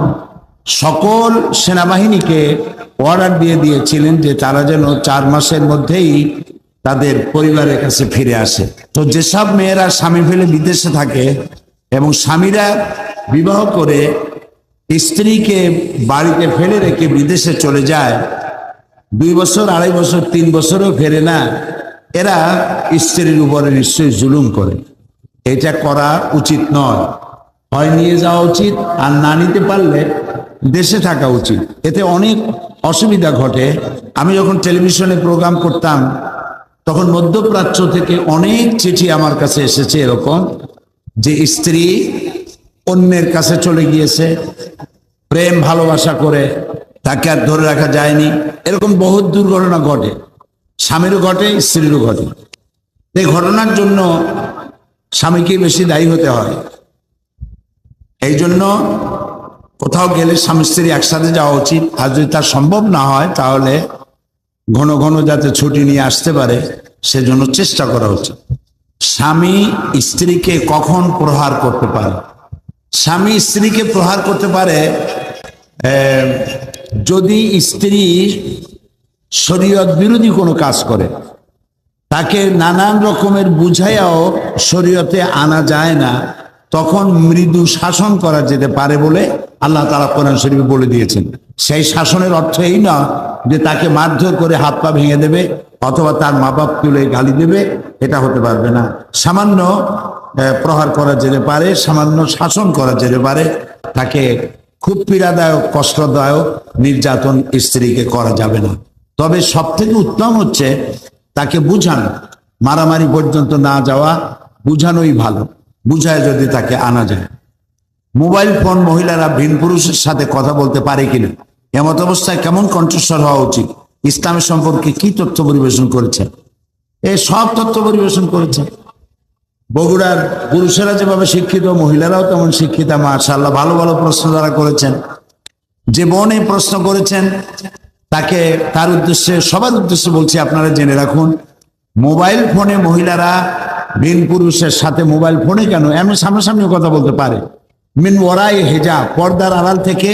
A: সকল সেনাবাহিনীকে অর্ডার দিয়ে দিয়েছিলেন যে তারা যেন 4 মাসের মধ্যেই তাদের পরিবারের কাছে ফিরে আসে। তো যেসব মেয়েরা স্বামী ফেলে বিদেশে থাকে এবং স্বামীরা বিবাহ করে স্ত্রীকে বাড়িতে ফেলে রেখে বিদেশে চলে যায়, 2 বছর, 2.5 বছর, 3 বছরও ফেরে না, এরা স্ত্রীর উপরে নিশ্চয়ই জুলুম করে। এটা করা উচিত নয়। হয় নিয়ে যাওয়া উচিত, আর না নিতে পারলে দেশে থাকা উচিত। এতে অনেক অসুবিধা ঘটে। আমি যখন টেলিভিশনে প্রোগ্রাম করতাম তখন মধ্যপ্রাচ্য থেকে অনেক চিঠি আমার কাছে এসেছে এরকম, যে স্ত্রী অন্যের কাছে চলে গিয়েছে, প্রেম ভালোবাসা করে, তাকে আর ধরে রাখা যায়নি। এরকম বহুত দুর্ঘটনা ঘটে, স্বামীরও ঘটে, স্ত্রীরও ঘটে। এই ঘটনার জন্য স্বামীকে বেশি দায়ী হতে হয়। এই জন্য কোথাও গেলে স্বামী স্ত্রী একসাথে যাওয়া উচিত। আর যদি তার সম্ভব না হয় তাহলে ঘন ঘন যাতে ছুটি নিয়ে আসতে পারে সেজন্য চেষ্টা করা উচিত। স্বামী স্ত্রীকে কখন প্রহার করতে পারে? স্বামী স্ত্রীকে প্রহার করতে পারে যদি স্ত্রী শরীয়ত বিরোধী কোনো কাজ করে, তাকে নানান রকমের বুঝাইয়াও শরীয়তে আনা যায় না, তখন মৃদু শাসন করা যেতে পারে বলে আল্লাহ তাআলা কোরআন শরীফে বলে দিয়েছেন। সেই শাসনের অর্থ এই না যে তাকে মারধর করে হাত পা ভেঙে দেবে অথবা তার মা বাপ তুলে গালি দেবে, এটা হতে পারবে না। সামান্য প্রহার করা যেতে পারে, সামান্য শাসন করা যেতে পারে, তাকে খুব পীড়াদায়ক কষ্টদায়ক নির্যাতন স্ত্রীকে করা যাবে না। তবে সব থেকে উত্তম হচ্ছে তাকে বুঝানো, মারামারি পর্যন্ত না যাওয়া, বুঝানোই ভালো। বুঝায় যদি তাকে আনা যায়। মোবাইল ফোন মহিলারা ভিন পুরুষের সাথে কথা বলতে পারে কিনা, এমত অবস্থায় কেমন কণ্ঠস্বর হওয়া উচিত, ইসলামের সম্পর্কে কি তথ্য পরিবেশন করেছে, এই সব তথ্য পরিবেশন করেছে। বগুড়ার পুরুষেরা যেভাবে শিক্ষিত, মহিলারাও তেমন শিক্ষিতা, মাশাআল্লাহ। ভালো ভালো প্রশ্ন তারা করেছেন। যে বোন এই প্রশ্ন করেছেন তাকে, তার উদ্দেশ্যে, সবার উদ্দেশ্যে বলছি, আপনারা জেনে রাখুন, মোবাইল ফোনে মহিলারা ভিন পুরুষের সাথে মোবাইল ফোনে কেন, এমন সামনাসামনিও কথা বলতে পারে। মিন ওয়ারাই হিজাব, পর্দার আড়াল থেকে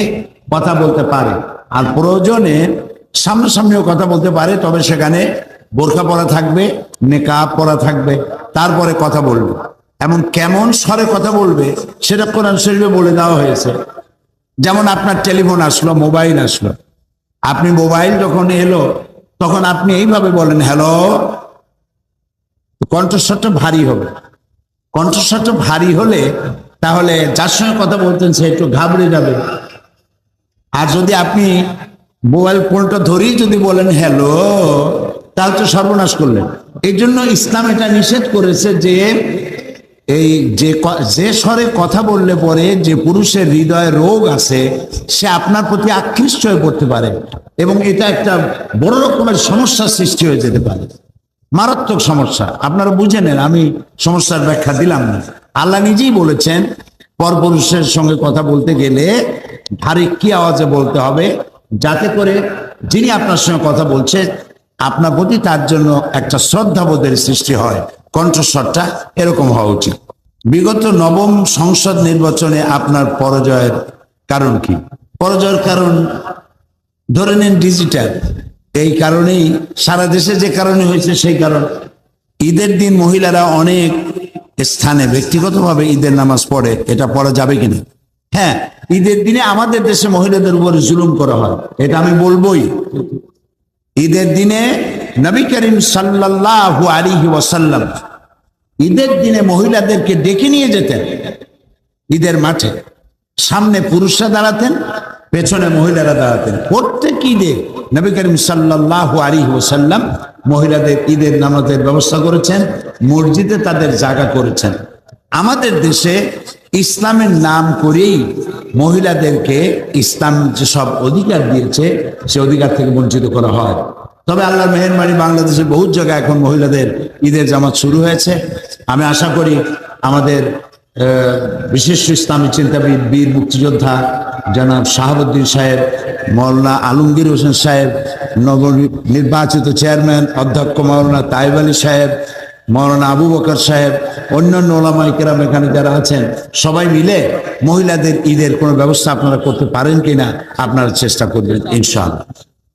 A: কথা বলতে পারে। আর প্রয়োজনে সামনাসামনিও কথা বলতে পারে, তবে সেখানে বোরকা পরা থাকবে, নেকাব পরা থাকবে, তারপরে কথা বলবে। এমন কেমন স্বরে কথা বলবে সেটা কোরআন শরীফে বলে দেওয়া হয়েছে। যেমন আপনার টেলিফোন আসলো, মোবাইল আসলো, আপনি মোবাইল যখন এলো তখন আপনি এইভাবে বলেন, হ্যালো। কণ্ঠস্বরটা ভারী হবে। কণ্ঠস্বরটা ভারী হলে তাহলে যার সঙ্গে কথা বলতেন সে একটু ঘাবড়ে যাবে। আর যদি আপনি মোবাইল ফোনটা ধরেই যদি বলেন হ্যালো, তাহলে তো সর্বনাশ করলেন। এই জন্য ইসলাম এটা নিষেধ করেছে যে এই যে স্বরে কথা বললে পরে যে পুরুষের হৃদয়ে রোগ আছে সে আপনার প্রতি আকৃষ্ট হয়ে পড়তে পারে এবং এটা একটা বড় রকমের সমস্যার সৃষ্টি হয়ে যেতে পারে, মারাত্মক সমস্যা। আপনারা বুঝে নেন, আমি সমস্যার ব্যাখ্যা দিলাম না। আল্লাহ নিজেই বলেছেন পরপুরুষের সঙ্গে কথা বলতে গেলে ভারী কি আওয়াজে বলতে হবে, যাতে করে যিনি আপনার সঙ্গে কথা বলছে আপনার প্রতি তার জন্য একটা শ্রদ্ধাবোধের সৃষ্টি হয়। কণ্ঠস্বরটা এরকম হওয়া উচিত। বিগত নবম সংসদ নির্বাচনে আপনার পরাজয়ের কারণ কি? পরাজয়ের কারণ ধরে নেন ডিজিটাল। এই কারণেই সারা দেশে যে কারণে হয়েছে সেই কারণ। ঈদের দিন মহিলারা অনেক স্থানে ব্যক্তিগতভাবে ঈদের নামাজ পড়ে, এটা পড়া যাবে কিনা? হ্যাঁ, ঈদের দিনে আমাদের দেশে মহিলাদের উপরে জুলুম করা হয়, এটা আমি বলবোই। ঈদের দিনে নবী করিম সাল্লাল্লাহু আলাইহি ওয়াসাল্লাম ঈদের দিনে মহিলাদেরকে ডেকে নিয়ে যেতেন ঈদের মাঠে। সামনে পুরুষরা দাঁড়াতেন, পেছনে মহিলারা দাঁড়াতেন। প্রত্যেক ঈদে নবী করিম সাল্লাল্লাহু আলাইহি ওয়াসাল্লাম মহিলাদের ঈদের নামাজের ব্যবস্থা করেছেন, মসজিদে তাদের জায়গা করেছেন। আমাদের দেশে ইসলামের নাম করেই মহিলাদেরকে ইসলাম যেসব অধিকার দিয়েছে সে অধিকার থেকে বঞ্চিত করা হয়। তবে আল্লাহর মেহেরবানি, বাংলাদেশের বহু জায়গায় এখন মহিলাদের ঈদের জামাত শুরু হয়েছে। আমি আশা করি আমাদের বিশিষ্ট ইসলামী চিন্তাবিদ, বীর মুক্তিযোদ্ধা জনাব শাহাবুদ্দিন সাহেব, মৌলানা আলমগীর হোসেন সাহেব, নবনির্বাচিত চেয়ারম্যান অধ্যক্ষ মৌলানা তাইব আলী সাহেব, মৌলানা আবু বকর সাহেব, অন্যান্য ওলামায়ে কেরাম এখানে যারা আছেন, সবাই মিলে মহিলাদের ঈদের কোনো ব্যবস্থা আপনারা করতে পারেন কিনা আপনারা চেষ্টা করবেন ইনশাআল্লাহ।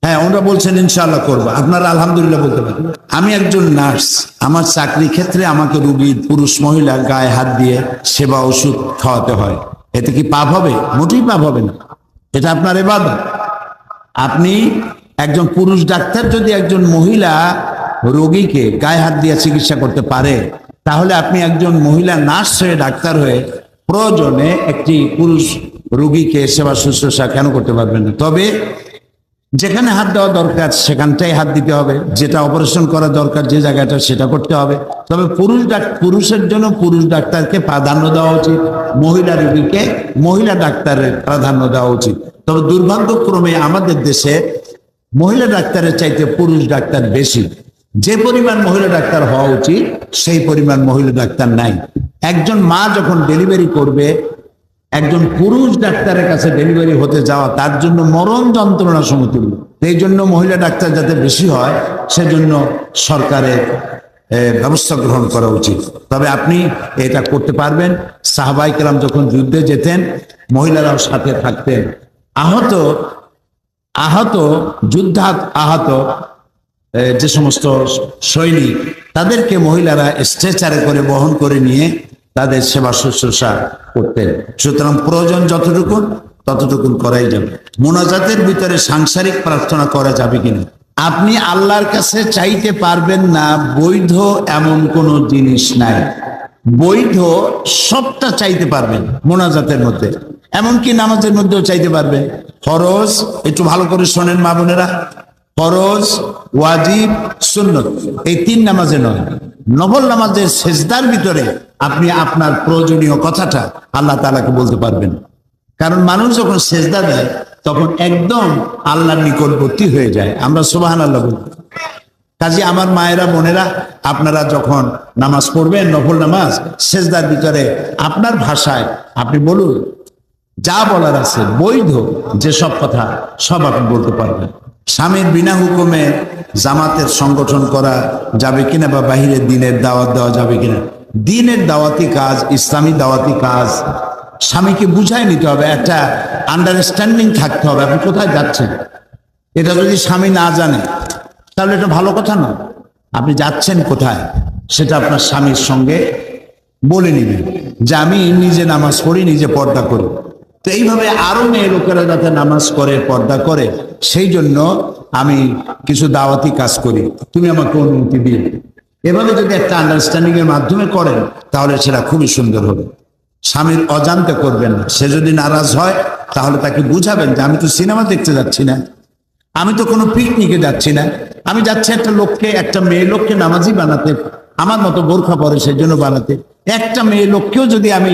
A: হ্যাঁ, ওনারা বলছেন ইনশাআল্লাহ করবো, আপনারা আলহামদুলিল্লাহ বলতে পারেন। আমি একজন নার্স, আমার চাকরি ক্ষেত্রে আমাকে রুগীর পুরুষ মহিলা গায়ে হাত দিয়ে সেবা ওষুধ খাওয়াতে হয়। এতে কি পাপ হবে? মোটেই পাপ হবে না, এটা আপনার ইবাদত। আপনি একজন পুরুষ ডাক্তার যদি একজন মহিলা রোগীকে গায়ে হাত দিয়ে চিকিৎসা করতে পারে, তাহলে আপনি একজন মহিলা নার্স হয়ে, ডাক্তার হয়ে প্রয়োজনে একটি পুরুষ রোগীকে সেবা শুশ্রূষা কেন করতে পারবেন না? তবে যেখানে হাত দেওয়া দরকার সেখানটাই হাত দিতে হবে, যেটা অপারেশন করা দরকার যে জায়গাটা সেটা করতে হবে। তবে পুরুষের জন্য পুরুষ ডাক্তারকে প্রাধান্য দেওয়া উচিত, মহিলা রোগীকে মহিলা ডাক্তারের প্রাধান্য দেওয়া উচিত। তবে দুর্ভাগ্যক্রমে আমাদের দেশে মহিলা ডাক্তারের চাইতে পুরুষ ডাক্তার বেশি। যে পরিমাণ মহিলা ডাক্তার হওয়া উচিত সেই পরিমাণ মহিলা ডাক্তার নাই। একজন মা যখন ডেলিভারি করবে, একজন পুরুষ ডাক্তারের কাছে ডেলিভারি হতে যাওয়া তার জন্য মরণ যন্ত্রণা সমতুল্য। এই জন্য মহিলা ডাক্তার যাতে বেশি হয় সেজন্য সরকারের ব্যবস্থা গ্রহণ করা উচিত। তবে আপনি এটা করতে পারবেন। সাহাবায়ে কেরাম যখন যুদ্ধে যেতেন মহিলারাও সাথে থাকতেন। আহত আহত যে সমস্ত সৈনিক তাদেরকে মহিলারা স্ট্রেচারে করে বহন করে নিয়ে তাদের সেবা শুশ্রূষা করতেন। সুতরাং প্রয়োজন ততটুকুন করাই যাবে। মোনাজাতের ভিতরে সাংসারিক প্রার্থনা করা যাবে কিনা? আপনি আল্লাহর কাছে চাইতে পারবেন না বৈধ এমন কোনো জিনিস নাই। বৈধ সবটা চাইতে পারবেন মোনাজাতের মধ্যে, এমনকি নামাজের মধ্যেও চাইতে পারবেন। ফরজ, একটু ভালো করে শোনেন মা বোনেরা, ফরজ, ওয়াজিব, সুন্নত এই 3 নামাজে নয়, নফল নামাজের সেজদার ভিতরে আপনি আপনার প্রয়োজনীয় কথাটা আল্লাহ তাআলাকে বলতে পারবেন। কারণ মানুষ যখন সেজদা দেয় তখন একদম আল্লাহর নিকটবর্তী হয়ে যায়। আমরা সুবহানাল্লাহ বলি। কাজে আমার মায়েরা বোনেরা, আপনারা যখন নামাজ পড়বেন নফল নামাজ, সেজদার ভিতরে আপনার ভাষায় আপনি বলুন, যা বলার আছে বৈধ যে সব কথা সব আপনি বলতে পারবেন। স্বামীর বিনা হুকুমে জামাতের সংগঠন করা যাবে কিনা বা বাহিরের দিনের দাওয়াত দেওয়া যাবে কিনা? দিনের দাওয়াতি কাজ, ইসলামী দাওয়াতি কাজ স্বামীকে বুঝাই নিতে হবে, একটা আন্ডারস্ট্যান্ডিং থাকতে হবে আপনি কোথায় যাচ্ছেন। এটা যদি স্বামী না জানে তাহলে এটা ভালো কথা নয়। আপনি যাচ্ছেন কোথায় সেটা আপনার স্বামীর সঙ্গে বলে নিবেন যে আমি নিজে নামাজ পড়ি, নিজে পর্দা করি। তো এইভাবে আরো মেয়ে লোকেরা যাতে নামাজ করে, পর্দা করে, সেই জন্য আমি কিছু দাওয়াতি কাজ করি, তুমি আমাকে অনুমতি দিন। এভাবে যদি একটা আন্ডারস্ট্যান্ডিং এর মাধ্যমে করেন তাহলে সেটা খুবই সুন্দর হবে। স্বামীর অজান্তে করবেন না। সে যদি নারাজ হয় তাহলে তাকে বুঝাবেন যে আমি তো সিনেমা দেখতে যাচ্ছি না, আমি তো কোনো পিকনিকে যাচ্ছি না, আমি যাচ্ছি একটা মেয়ে লোককে নামাজি বানাতে, আমার মতো বোরখা পরে সেই জন্য বানাতে। একটা মেয়ে লোককেও যদি আমি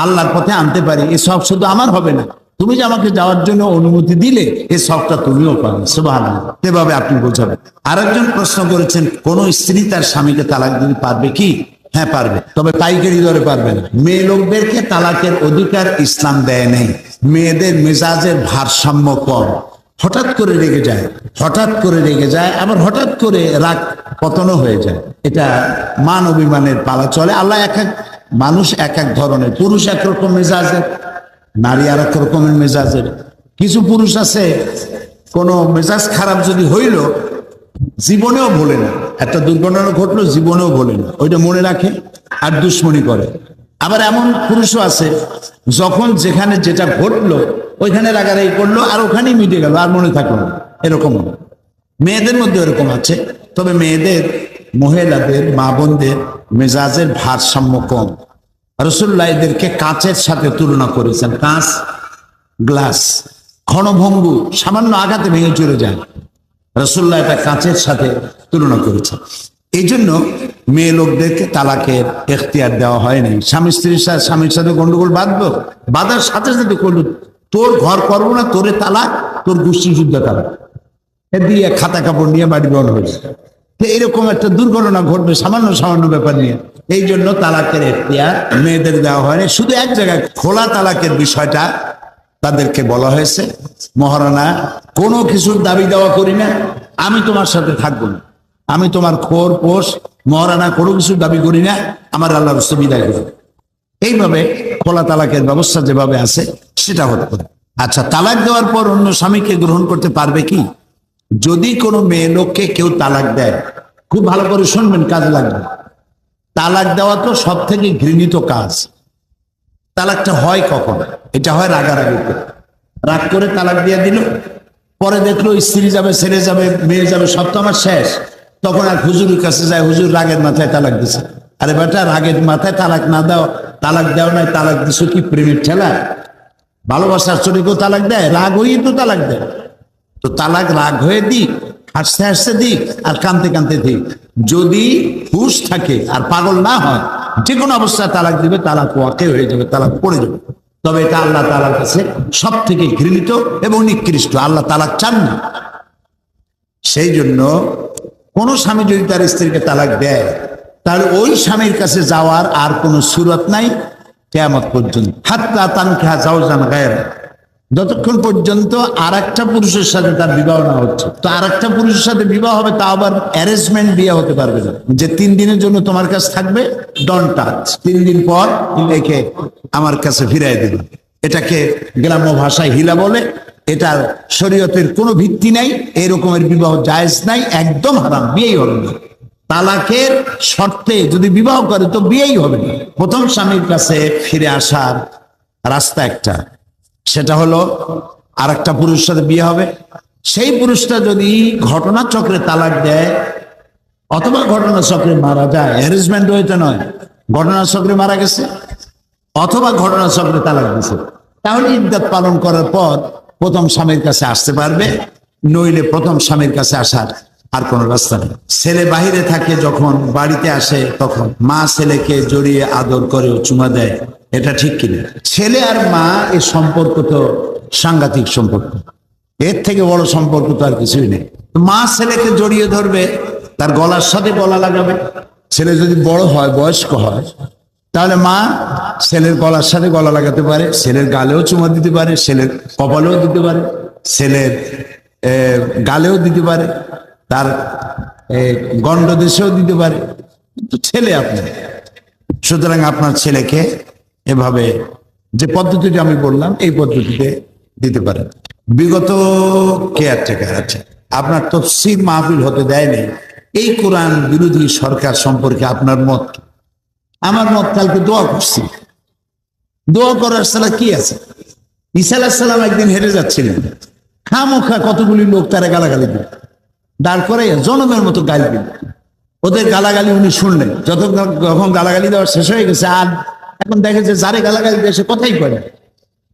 A: আল্লাহর পথে আনতে পারি, এ সব শুধু আমার হবে না, তুমি যে আমাকে যাওয়ার জন্য অনুমতি দিলে এ সবটা তুমিও পাবে। সুবহানাল্লাহ। এভাবে আপনি বোঝাবেন। আরেকজন প্রশ্ন করেছেন, কোন স্ত্রী তার স্বামীকে তালাক দিতে পারবে কি? হ্যাঁ পারবে, তবে পাইকারি দরে পারবে না। মেয়ে লোকদেরকে তালাকের অধিকার ইসলাম দেয় নেই। মেয়েদের মেজাজের ভারসাম্য কম, হঠাৎ করে রেগে যায়, আবার হঠাৎ করে রাগ পতনও হয়ে যায়। এটা মান অভিমানের পালা চলে। আল্লাহ মানুষ এক এক ধরনের, পুরুষ একরকম মেজাজের, নারী আর এক রকমের মেজাজের। কিছু পুরুষ আছে কোনো মেজাজ খারাপ যদি হইল জীবনেও ভোলে না, একটা দুর্ঘটনা ঘটলো জীবনেও ভোলে না, ওইটা মনে রাখে আর দুশ্মনী করে। আবার এমন পুরুষও আছে যখন যেখানে যেটা ঘটলো ওইখানে রাগারাগি করলো আর ওখানেই মিটে গেল, আর মনে থাকলো না। এরকম মেয়েদের মধ্যে এরকম আছে। তবে মহিলাদের মা বোনদের মেজাজের ভারসাম্য কম। রাসূলুল্লাহ এদেরকে কাঁচের সাথে তুলনা করেছেন। কাঁচ, গ্লাস ক্ষণভঙ্গুর, সামান্য আঘাতে ভেঙে চলে যায়। রাসূলুল্লাহ এটা কাঁচের সাথে তুলনা করেছেন। এই জন্য মেয়ে লোকদেরকে তালাকের এখতিয়ার দেওয়া হয়নি। স্বামীর সাথে গন্ডগোল বাঁধার সাথে সাথে করলো, তোর ঘর করবো না, তোরে তালাক, তোর গোষ্ঠী যুদ্ধ তালাক দিয়ে খাতা কাপড় নিয়ে বাড়ি বন্ধ হয়ে যায়। তো এরকম একটা দুর্ঘটনা ঘটবে সামান্য ব্যাপার নিয়ে। এই জন্য তালাকের এখতিয়ার মেয়েদের দেওয়া হয়নি। শুধু এক জায়গায় খোলা তালাকের বিষয়টা তাদেরকে বলা হয়েছে, মহারানা কোনো কিছুর দাবি দেওয়া করি না, আমি তোমার সাথে থাকবো না, আমি তোমার খোর পোষ মহারানা কোনো কিছুর দাবি করি না, আমার আল্লাহ রাসূল বিদায় করবে। এইভাবে খোলা তালাকের ব্যবস্থা যেভাবে আছে সেটা হতে পারে। আচ্ছা, তালাক দেওয়ার পর অন্য স্বামীকে গ্রহণ করতে পারবে কি? যদি কোনো মেয়ে লোককে কেউ তালাক দেয়, খুব ভালো করে শুনবেন, কাজে লাগবে। তালাক দেওয়া তো সব থেকে ঘৃণিত কাজ। তালাকটা হয় কখন? এটা হয় রাগারাগিতে। রাগ করে তালাক দিয়ে দিল, পরে দেখলো স্ত্রী যাবে, ছেলে যাবে, মেয়ে যাবে, সব তো আমার শেষ। তখন আর হুজুরের কাছে যায়, হুজুর রাগের মাথায় তালাক দিছে। আরে বেটা, রাগের মাথায় তালাক না দাও, তালাক দেও নাই, তালাক দিছো কি প্রেমের ঠেলা? ভালোবাসার চলে কেউ তালাক দেয়? রাগ হয়েই তো তালাক দেয়। তো তালাক রাগ হয়ে দিক, হাসতে হাসতে দিক, আর কানতে কানতে দিক। যদি হুশ থাকে আর পাগল না হয়, যে কোনো অবস্থায় তালাক দিবে, তালাক ওয়াকে হয়ে যাবে, তালাক পড়ে যাবে। তবে এটা আল্লাহ তাআলার কাছে সব থেকে ঘৃণিত এবং নিকৃষ্ট। আল্লাহ তালাক চান না। সেই জন্য কোন স্বামী যদি তার স্ত্রীকে তালাক দেয়, তাহলে ওই স্বামীর কাছে যাওয়ার আর কোনো সুরত নাই কিয়ামত পর্যন্ত। হাত্তা তানকিহা যাওজান গায়রা, যতক্ষণ পর্যন্ত আর একটা পুরুষের সাথে তার বিবাহ না হচ্ছে। তো আর একটা পুরুষের সাথে বিবাহ হবে, তা আবার অ্যারেঞ্জমেন্ট বিয়ে হতে পারবে না, যে 3 দিনের জন্য তোমার কাছে থাকবে, ডন টাচ, 3 দিন পর একে আমার কাছে ফিরাই দেবে। এটাকে গ্রাম্য ভাষায় হিলা বলে। এটার শরীয়তের কোনো ভিত্তি নাই, এরকমের বিবাহ জায়েজ নাই, একদম হারাম, বিয়েই হবে না। তালাকের শর্তে যদি বিবাহ করে তো বিয়েই হবে না। প্রথম স্বামীর কাছে ফিরে আসার রাস্তা একটা, সেটা হলো আর একটা পুরুষের সাথে বিয়ে হবে। সেই পুরুষটা যদি ঘটনাচক্রে তালাক দেয় অথবা ঘটনাচক্রে মারা যায়, অ্যারেঞ্জমেন্ট হইতে নয়, ঘটনাচক্রে মারা গেছে অথবা ঘটনাচক্রে তালাক দিছে, তাহলে ইদ্দাত পালন করার পর প্রথম স্বামীর কাছে আসতে পারবে। নইলে প্রথম স্বামীর কাছে আসার আর কোনো রাস্তা নেই। ছেলে বাহিরে থাকে, যখন বাড়িতে আসে তখন মা ছেলেকে জড়িয়ে আদর করে চুমা দেয়, এটা ঠিক কিনা? ছেলে আর মা এই সম্পর্ক তো সাংঘাতিক সম্পর্ক, এর থেকে বড় সম্পর্ক তো আর কিছুই নেই। মা ছেলেকে জড়িয়ে ধরবে, তার গলার সাথে গলা লাগাবে। ছেলে যদি বড় হয়, বয়স্ক হয়, তাহলে মা ছেলের গলার সাথে গলা লাগাতে পারে, ছেলের গালেও চুমা দিতে পারে, ছেলের কপালেও দিতে পারে, ছেলের গালেও দিতে পারে, তার গণ্ডদেশেও দিতে পারে। কিন্তু ছেলে আপনার, সুতরাং আপনার ছেলেকে এভাবে যে পদ্ধতিটা আমি বললাম এই পদ্ধতিতে দিতে পারেন। বিগত কেয়ারটেকার আছে, আপনার তফসির মাহফিল হতে দেয়নি, এই কোরআন বিরোধী সরকার সম্পর্কে আপনার মত? আমার মত, কালকে দোয়া করছি। দোয়া করার সালা কি আছে? ঈসা আলাইহিস সালাম একদিন হেঁটে যাচ্ছিলেন, খামোখা কতগুলি লোক তারা গালাগালি দিল, দাঁড় করে জনমের মতো গালি দিল। ওদের গালাগালি উনি শুনলেন, যখন গালাগালি দেওয়া শেষ হয়ে গেছে, আর এখন দেখে যে যারে গালাগালি দেয় সে কথাই কয় না।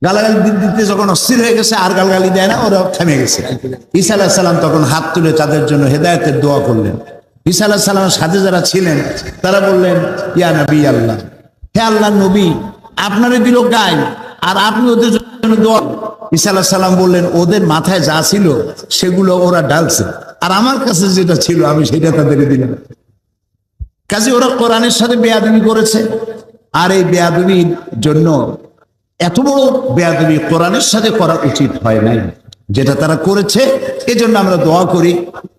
A: গালাগালি দিতে যখন অস্থির হয়ে গেছে, আর গালাগালি দেয় না, ওরা থেমে গেছে। ঈসা আলাইহিস সালাম তখন হাত তুলে তাদের জন্য হেদায়েতের দোয়া করলেন। ঈসা আলাইহিস সালামের সাথে যারা ছিলেন তারা বললেন, ইয়া নবী আল্লাহ, হে আল্লাহ নবী, আপনারে দিল গায়ে আর আপনি ওদের জন্য দোয়া। ঈসা আলাইহিস সালাম বললেন, ওদের মাথায় যা ছিল সেগুলো ওরা ডালছে, আর আমার কাছে যেটা ছিল আমি সেটা তাদের দিলাম। কাজে ওরা কোরআনের সাথে বেয়াদবি করেছে, আর এই বেয়াদবির জন্য, এত বড় বেয়াদবি কোরআনের সাথে করা উচিত হয় নাই যেটা তারা করেছে। এজন্য আমরা দোয়া করি,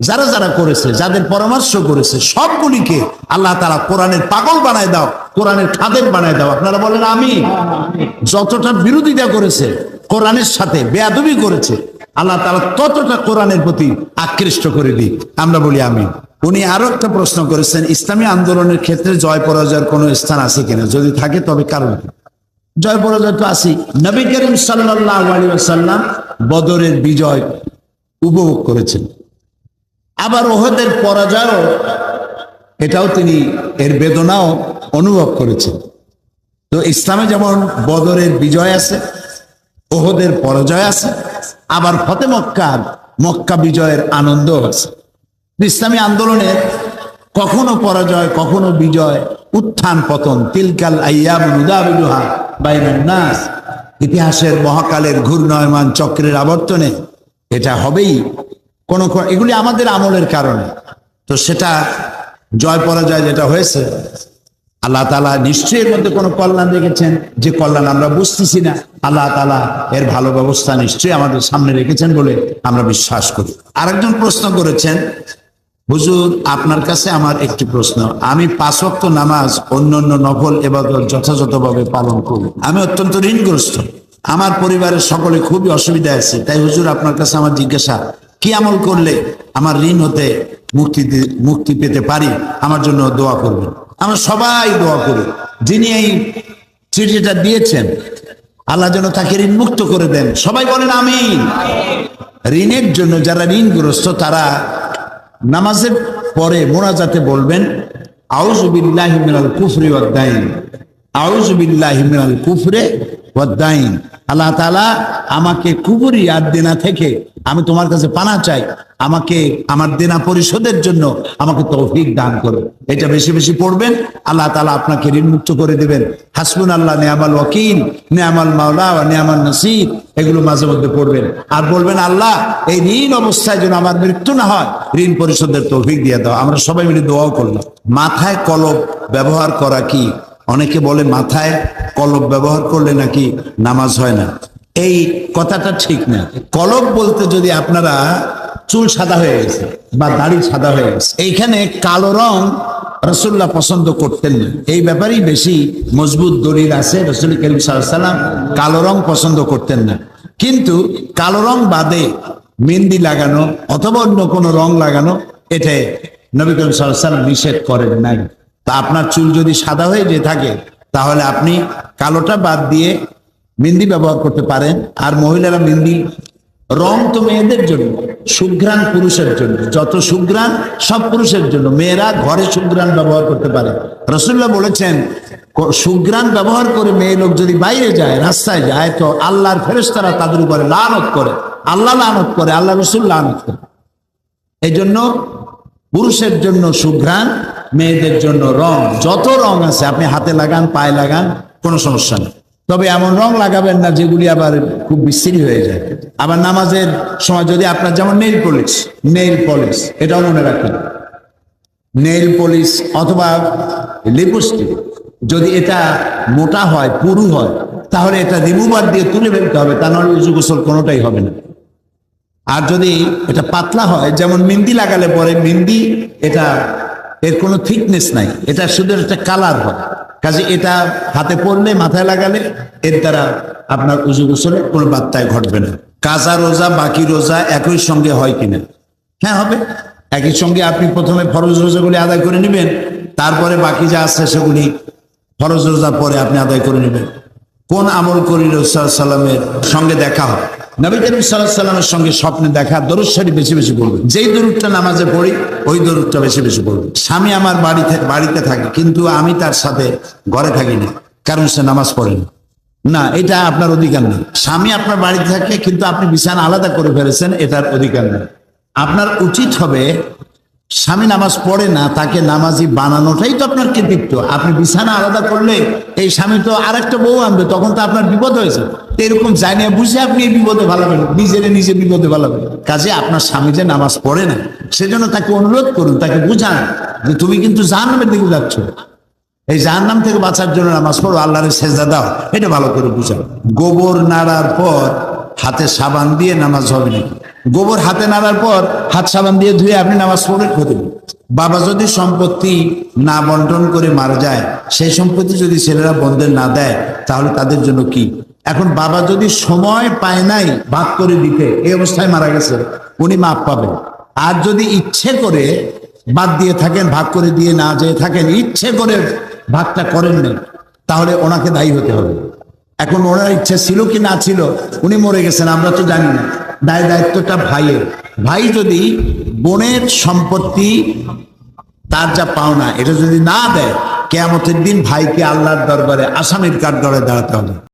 A: যারা যারা করেছে, যাদের পরামর্শ করেছে, সবগুলিকে আল্লাহ তাআলা কোরআনের পাগল বানায় দাও, কোরআনের খাদেম বানায় দাও। আপনারা বলেন আমিন। যতটা বিরোধিতা করেছে, কোরআনের সাথে বেয়াদবি করেছে, আল্লাহ তাআলা ততটা কোরআনের প্রতি আকৃষ্ট করে দিই, আমরা বলি আমিন। উনি আরো একটা প্রশ্ন করেছেন, ইসলামী আন্দোলনের ক্ষেত্রে জয় পরাজয়ের কোনো স্থান আছে কিনা, যদি থাকে তবে কারণ কি? জয় পরাজয় তো আছি। নবী করিম সাল্লাল্লাহু আলাইহি ওয়াসাল্লাম বদরের বিজয় উপভোগ করেছেন, আবার ওহদের পরাজয়ও, এটাও তিনি এর বেদনাও অনুভব করেছেন। তো ইসলামে যেমন বদরের বিজয় আছে, ওহদের পরাজয় আছে, আবার ফতে মক্কা বিজয়ের আনন্দ আছে। ইসলামী আন্দোলনের কখনো পরাজয়, কখনো বিজয়, উত্থান পতন, তিলকাল আইয়াম নুদাবিলুহা বাইনান নাস, ইতিহাসের মহাকালের ঘূর্ণয়মান চক্রের আবর্তনে এটা হবেই। এগুলি আমাদের আমলের কারণে। তো সেটা জয় পরাজয় যেটা হয়েছে, আল্লাহ তাআলা নিশ্চয়ই এর মধ্যে কোনো কল্যাণ রেখেছেন, যে কল্যাণ আমরা বুঝতেছি না। আল্লাহ তাআলা এর ভালো ব্যবস্থা নিশ্চয়ই আমাদের সামনে রেখেছেন বলে আমরা বিশ্বাস করি। আরেকজন প্রশ্ন করেছেন, হুজুর আপনার কাছে আমার একটি প্রশ্ন, আমি 5 ওয়াক্ত নামাজ অন্যান্য নফল ইবাদত যথাযথভাবে পালন করি, আমি অত্যন্ত ঋণগ্রস্ত, আমার পরিবারের সকলে খুবই অসুবিধা আছে, তাই হুজুর আপনার কাছে আমার জিজ্ঞাসা, কি আমল করলে আমার ঋণ হতে মুক্তি পেতে পারি, আমার জন্য দোয়া করবেন। আমরা সবাই দোয়া করি, যিনি এই চিঠিটা দিয়েছেন আল্লাহ যেন তাকে ঋণ মুক্ত করে দেন। সবাই বলেন আমিন। ঋণের জন্য যারা ঋণগ্রস্ত তারা নামাজের পরে মোনাজাতে বলবেন, আউযু বিল্লাহি মিনাল কুফরি ওয়াদ দাইন, আউযু বিল্লাহি মিনাল কুফরি ওয়াদ দাইন। আল্লাহ তাআলা আমাকে কুফরি আর দেনা থেকে আমি তোমার কাছে পানা চাই, আমাকে আমার দেনা পরিশোধের জন্য আমাকে তৌফিক দান করো। এটা বেশি বেশি পড়বেন, আল্লাহ তাআলা আপনাকে ঋণ মুক্ত করে দিবেন। হাসবুনাল্লাহ নি'মাল ওয়াকিল, নি'মাল মাওলা ওয়া নি'মান নাসির, এগুলো মাঝে মধ্যে পড়বেন। আর বলবেন, আল্লাহ এই ঋণ অবস্থায় যেন আমার মৃত্যু না হয়, ঋণ পরিশোধের তৌফিক দিয়ে দাও। আমরা সবাই মিলে দোয়াও করলাম। মাথায় কলব ব্যবহার করা কি? অনেকে বলে মাথায় কলব ব্যবহার করলে নাকি নামাজ হয় না। এই কথাটা ঠিক না। কলব বলতে যদি আপনারা চুল সাদা হয়ে গেছে বা দাড়ি সাদা হয়ে গেছে, এইখানে কালো রং রাসূলুল্লাহ পছন্দ করতেন না। এই ব্যাপারেই বেশি মজবুত দলিল আছে। রাসূল করিম সাল্লাল্লাহু আলাইহি ওয়াসাল্লাম কালো রং পছন্দ করতেন না। কিন্তু কালো রং বাদে মেহেন্দি লাগানো অথবা অন্য কোনো রং লাগানো, এটা নবী করিম সাল্লাল্লাহু আলাইহি ওয়াসাল্লাম নিষেধ করেন নাই। তা আপনার চুল যদি সাদা হয়ে যে থাকে, তাহলে আপনি কালোটা বাদ দিয়ে মেহেন্দি ব্যবহার করতে পারেন। আর মহিলারা মেহেন্দি রং তো মেয়েদের জন্য, সুঘ্রাণ পুরুষের জন্য। যত সুঘ্রাণ সব পুরুষের জন্য। মেয়েরা ঘরে সুঘ্রাণ ব্যবহার করতে পারে। রাসূলুল্লাহ বলেছেন, সুঘ্রাণ ব্যবহার করে মেয়ে লোক যদি বাইরে যায়, রাস্তায় যায়, তো আল্লাহর ফেরেশতারা তাদের উপরে লানত করে। আল্লাহ লানত করে, আল্লাহ রাসূল লানত করে। এই জন্য পুরুষের জন্য সুঘ্রাণ, মেয়েদের জন্য রং। যত রং আছে আপনি হাতে লাগান, পায়ে লাগান, কোনো সমস্যা নেই। তবে এমন রং লাগাবেন না যেগুলি আবার খুব বিশ্রী হয়ে যায়। আবার নামাজের সময় যদি আপনার, যেমন নেইল পলিশ, এটাও মনে রাখবেন। নেইল পলিশ অথবা লিপস্টিক যদি এটা মোটা হয়, পুরু হয়, তাহলে এটা রিমুভার দিয়ে তুলে ফেলতে হবে, তা নাহলে উযু গোসল কোনোটাই হবে না। আর যদি এটা পাতলা হয়, যেমন মেহেন্দি লাগালে পরে মেহেন্দি, এটা এর কোনো থিকনেস নাই, এটা শুধু একটা কালার হয়। কাজে এটা হাতে পড়লে, মাথায় লাগালে এর দ্বারা আপনার উযু গোসলে কোনো বার্তায় ঘটবে না। কাজা রোজা, বাকি রোজা একই সঙ্গে হয় কিনা? হ্যাঁ, হবে। একই সঙ্গে আপনি প্রথমে ফরজ রোজাগুলি আদায় করে নেবেন, তারপরে বাকি যা আছে সেগুলি ফরজ রোজা পরে আপনি আদায় করে নেবেন। কোন আমল করি রাসূলুল্লাহ সাল্লাল্লাহু আলাইহি ওয়াসাল্লামের সঙ্গে দেখা হয়? নবী করিম সাল্লাল্লাহু আলাইহি ওয়াসাল্লামের সঙ্গে স্বপ্নে দেখা, দরুদ শরীফ বেশি বেশি পড়বেন। যেই দরুদটা নামাজে পড়ি ওই দরুদটা বেশি বেশি পড়বেন। স্বামী আমার বাড়িতে থাকে, কিন্তু আমি তার সাথে ঘরে থাকি না, কারণ সে নামাজ পড়ে না। না, এটা আপনার অধিকার নেই। স্বামী আপনার বাড়িতে থাকে, কিন্তু আপনি বিছানা আলাদা করে ফেলেছেন, এটার অধিকার নেই। আপনার উচিত হবে, স্বামী নামাজ পড়ে না, তাকে নামাজি বানানোটাই তো আপনার কৃতিত্ব। আপনি বিছানা আলাদা করলে এই স্বামী তো আরেকটা বউ আনবে, তখন তো আপনার বিপদ হয়েছে। এরকম জানিয়ে বুঝে আপনি এই বিপদে ভালাবেন, নিজে বিপদে ভালাবেন। কাজে আপনার স্বামী যে নামাজ পড়ে না, সেজন্য তাকে অনুরোধ করুন, তাকে বুঝান যে তুমি কিন্তু জাহান্নামের দিকে যাচ্ছ, এই জাহান্নাম থেকে বাঁচার জন্য নামাজ পড়ো, আল্লাহর সেজদা দাও, এটা ভালো করে বুঝাও। গোবর নাড়ার পর হাতে সাবান দিয়ে নামাজ হবে নাকি? গোবর হাতে নাড়ার পর হাত সাবান দিয়ে ধুয়ে আপনি নামাজ পড়ে হতে। বাবা যদি সম্পত্তি না বন্টন করে মারা যায়, সেই সম্পত্তি যদি ছেলেরা বন্ধে না দেয়, তাহলে তাদের জন্য কি? এখন বাবা যদি সময় পায় নাই ভাগ করে দিতে, এই অবস্থায় মারা গেছে, উনি মাপ পাবেন। আর যদি ইচ্ছে করে বাদ দিয়ে থাকেন, ভাগ করে দিয়ে না যেয়ে থাকেন, ইচ্ছে করে ভাগটা করেন নাই, তাহলে ওনাকে দায়ী হতে হবে। এখন ওনার ইচ্ছা ছিল কি না ছিল, উনি মরে গেছেন, আমরা তো জানি না। দায়িত্বটা ভাইয়ের। ভাই যদি বোনের সম্পত্তি, তার যা পাওনা, এটা যদি না দেয়, কিয়ামতের দিন ভাইকে আল্লাহর দরবারে আসামির কাঠগড়ায় দাঁড়াতে হবে।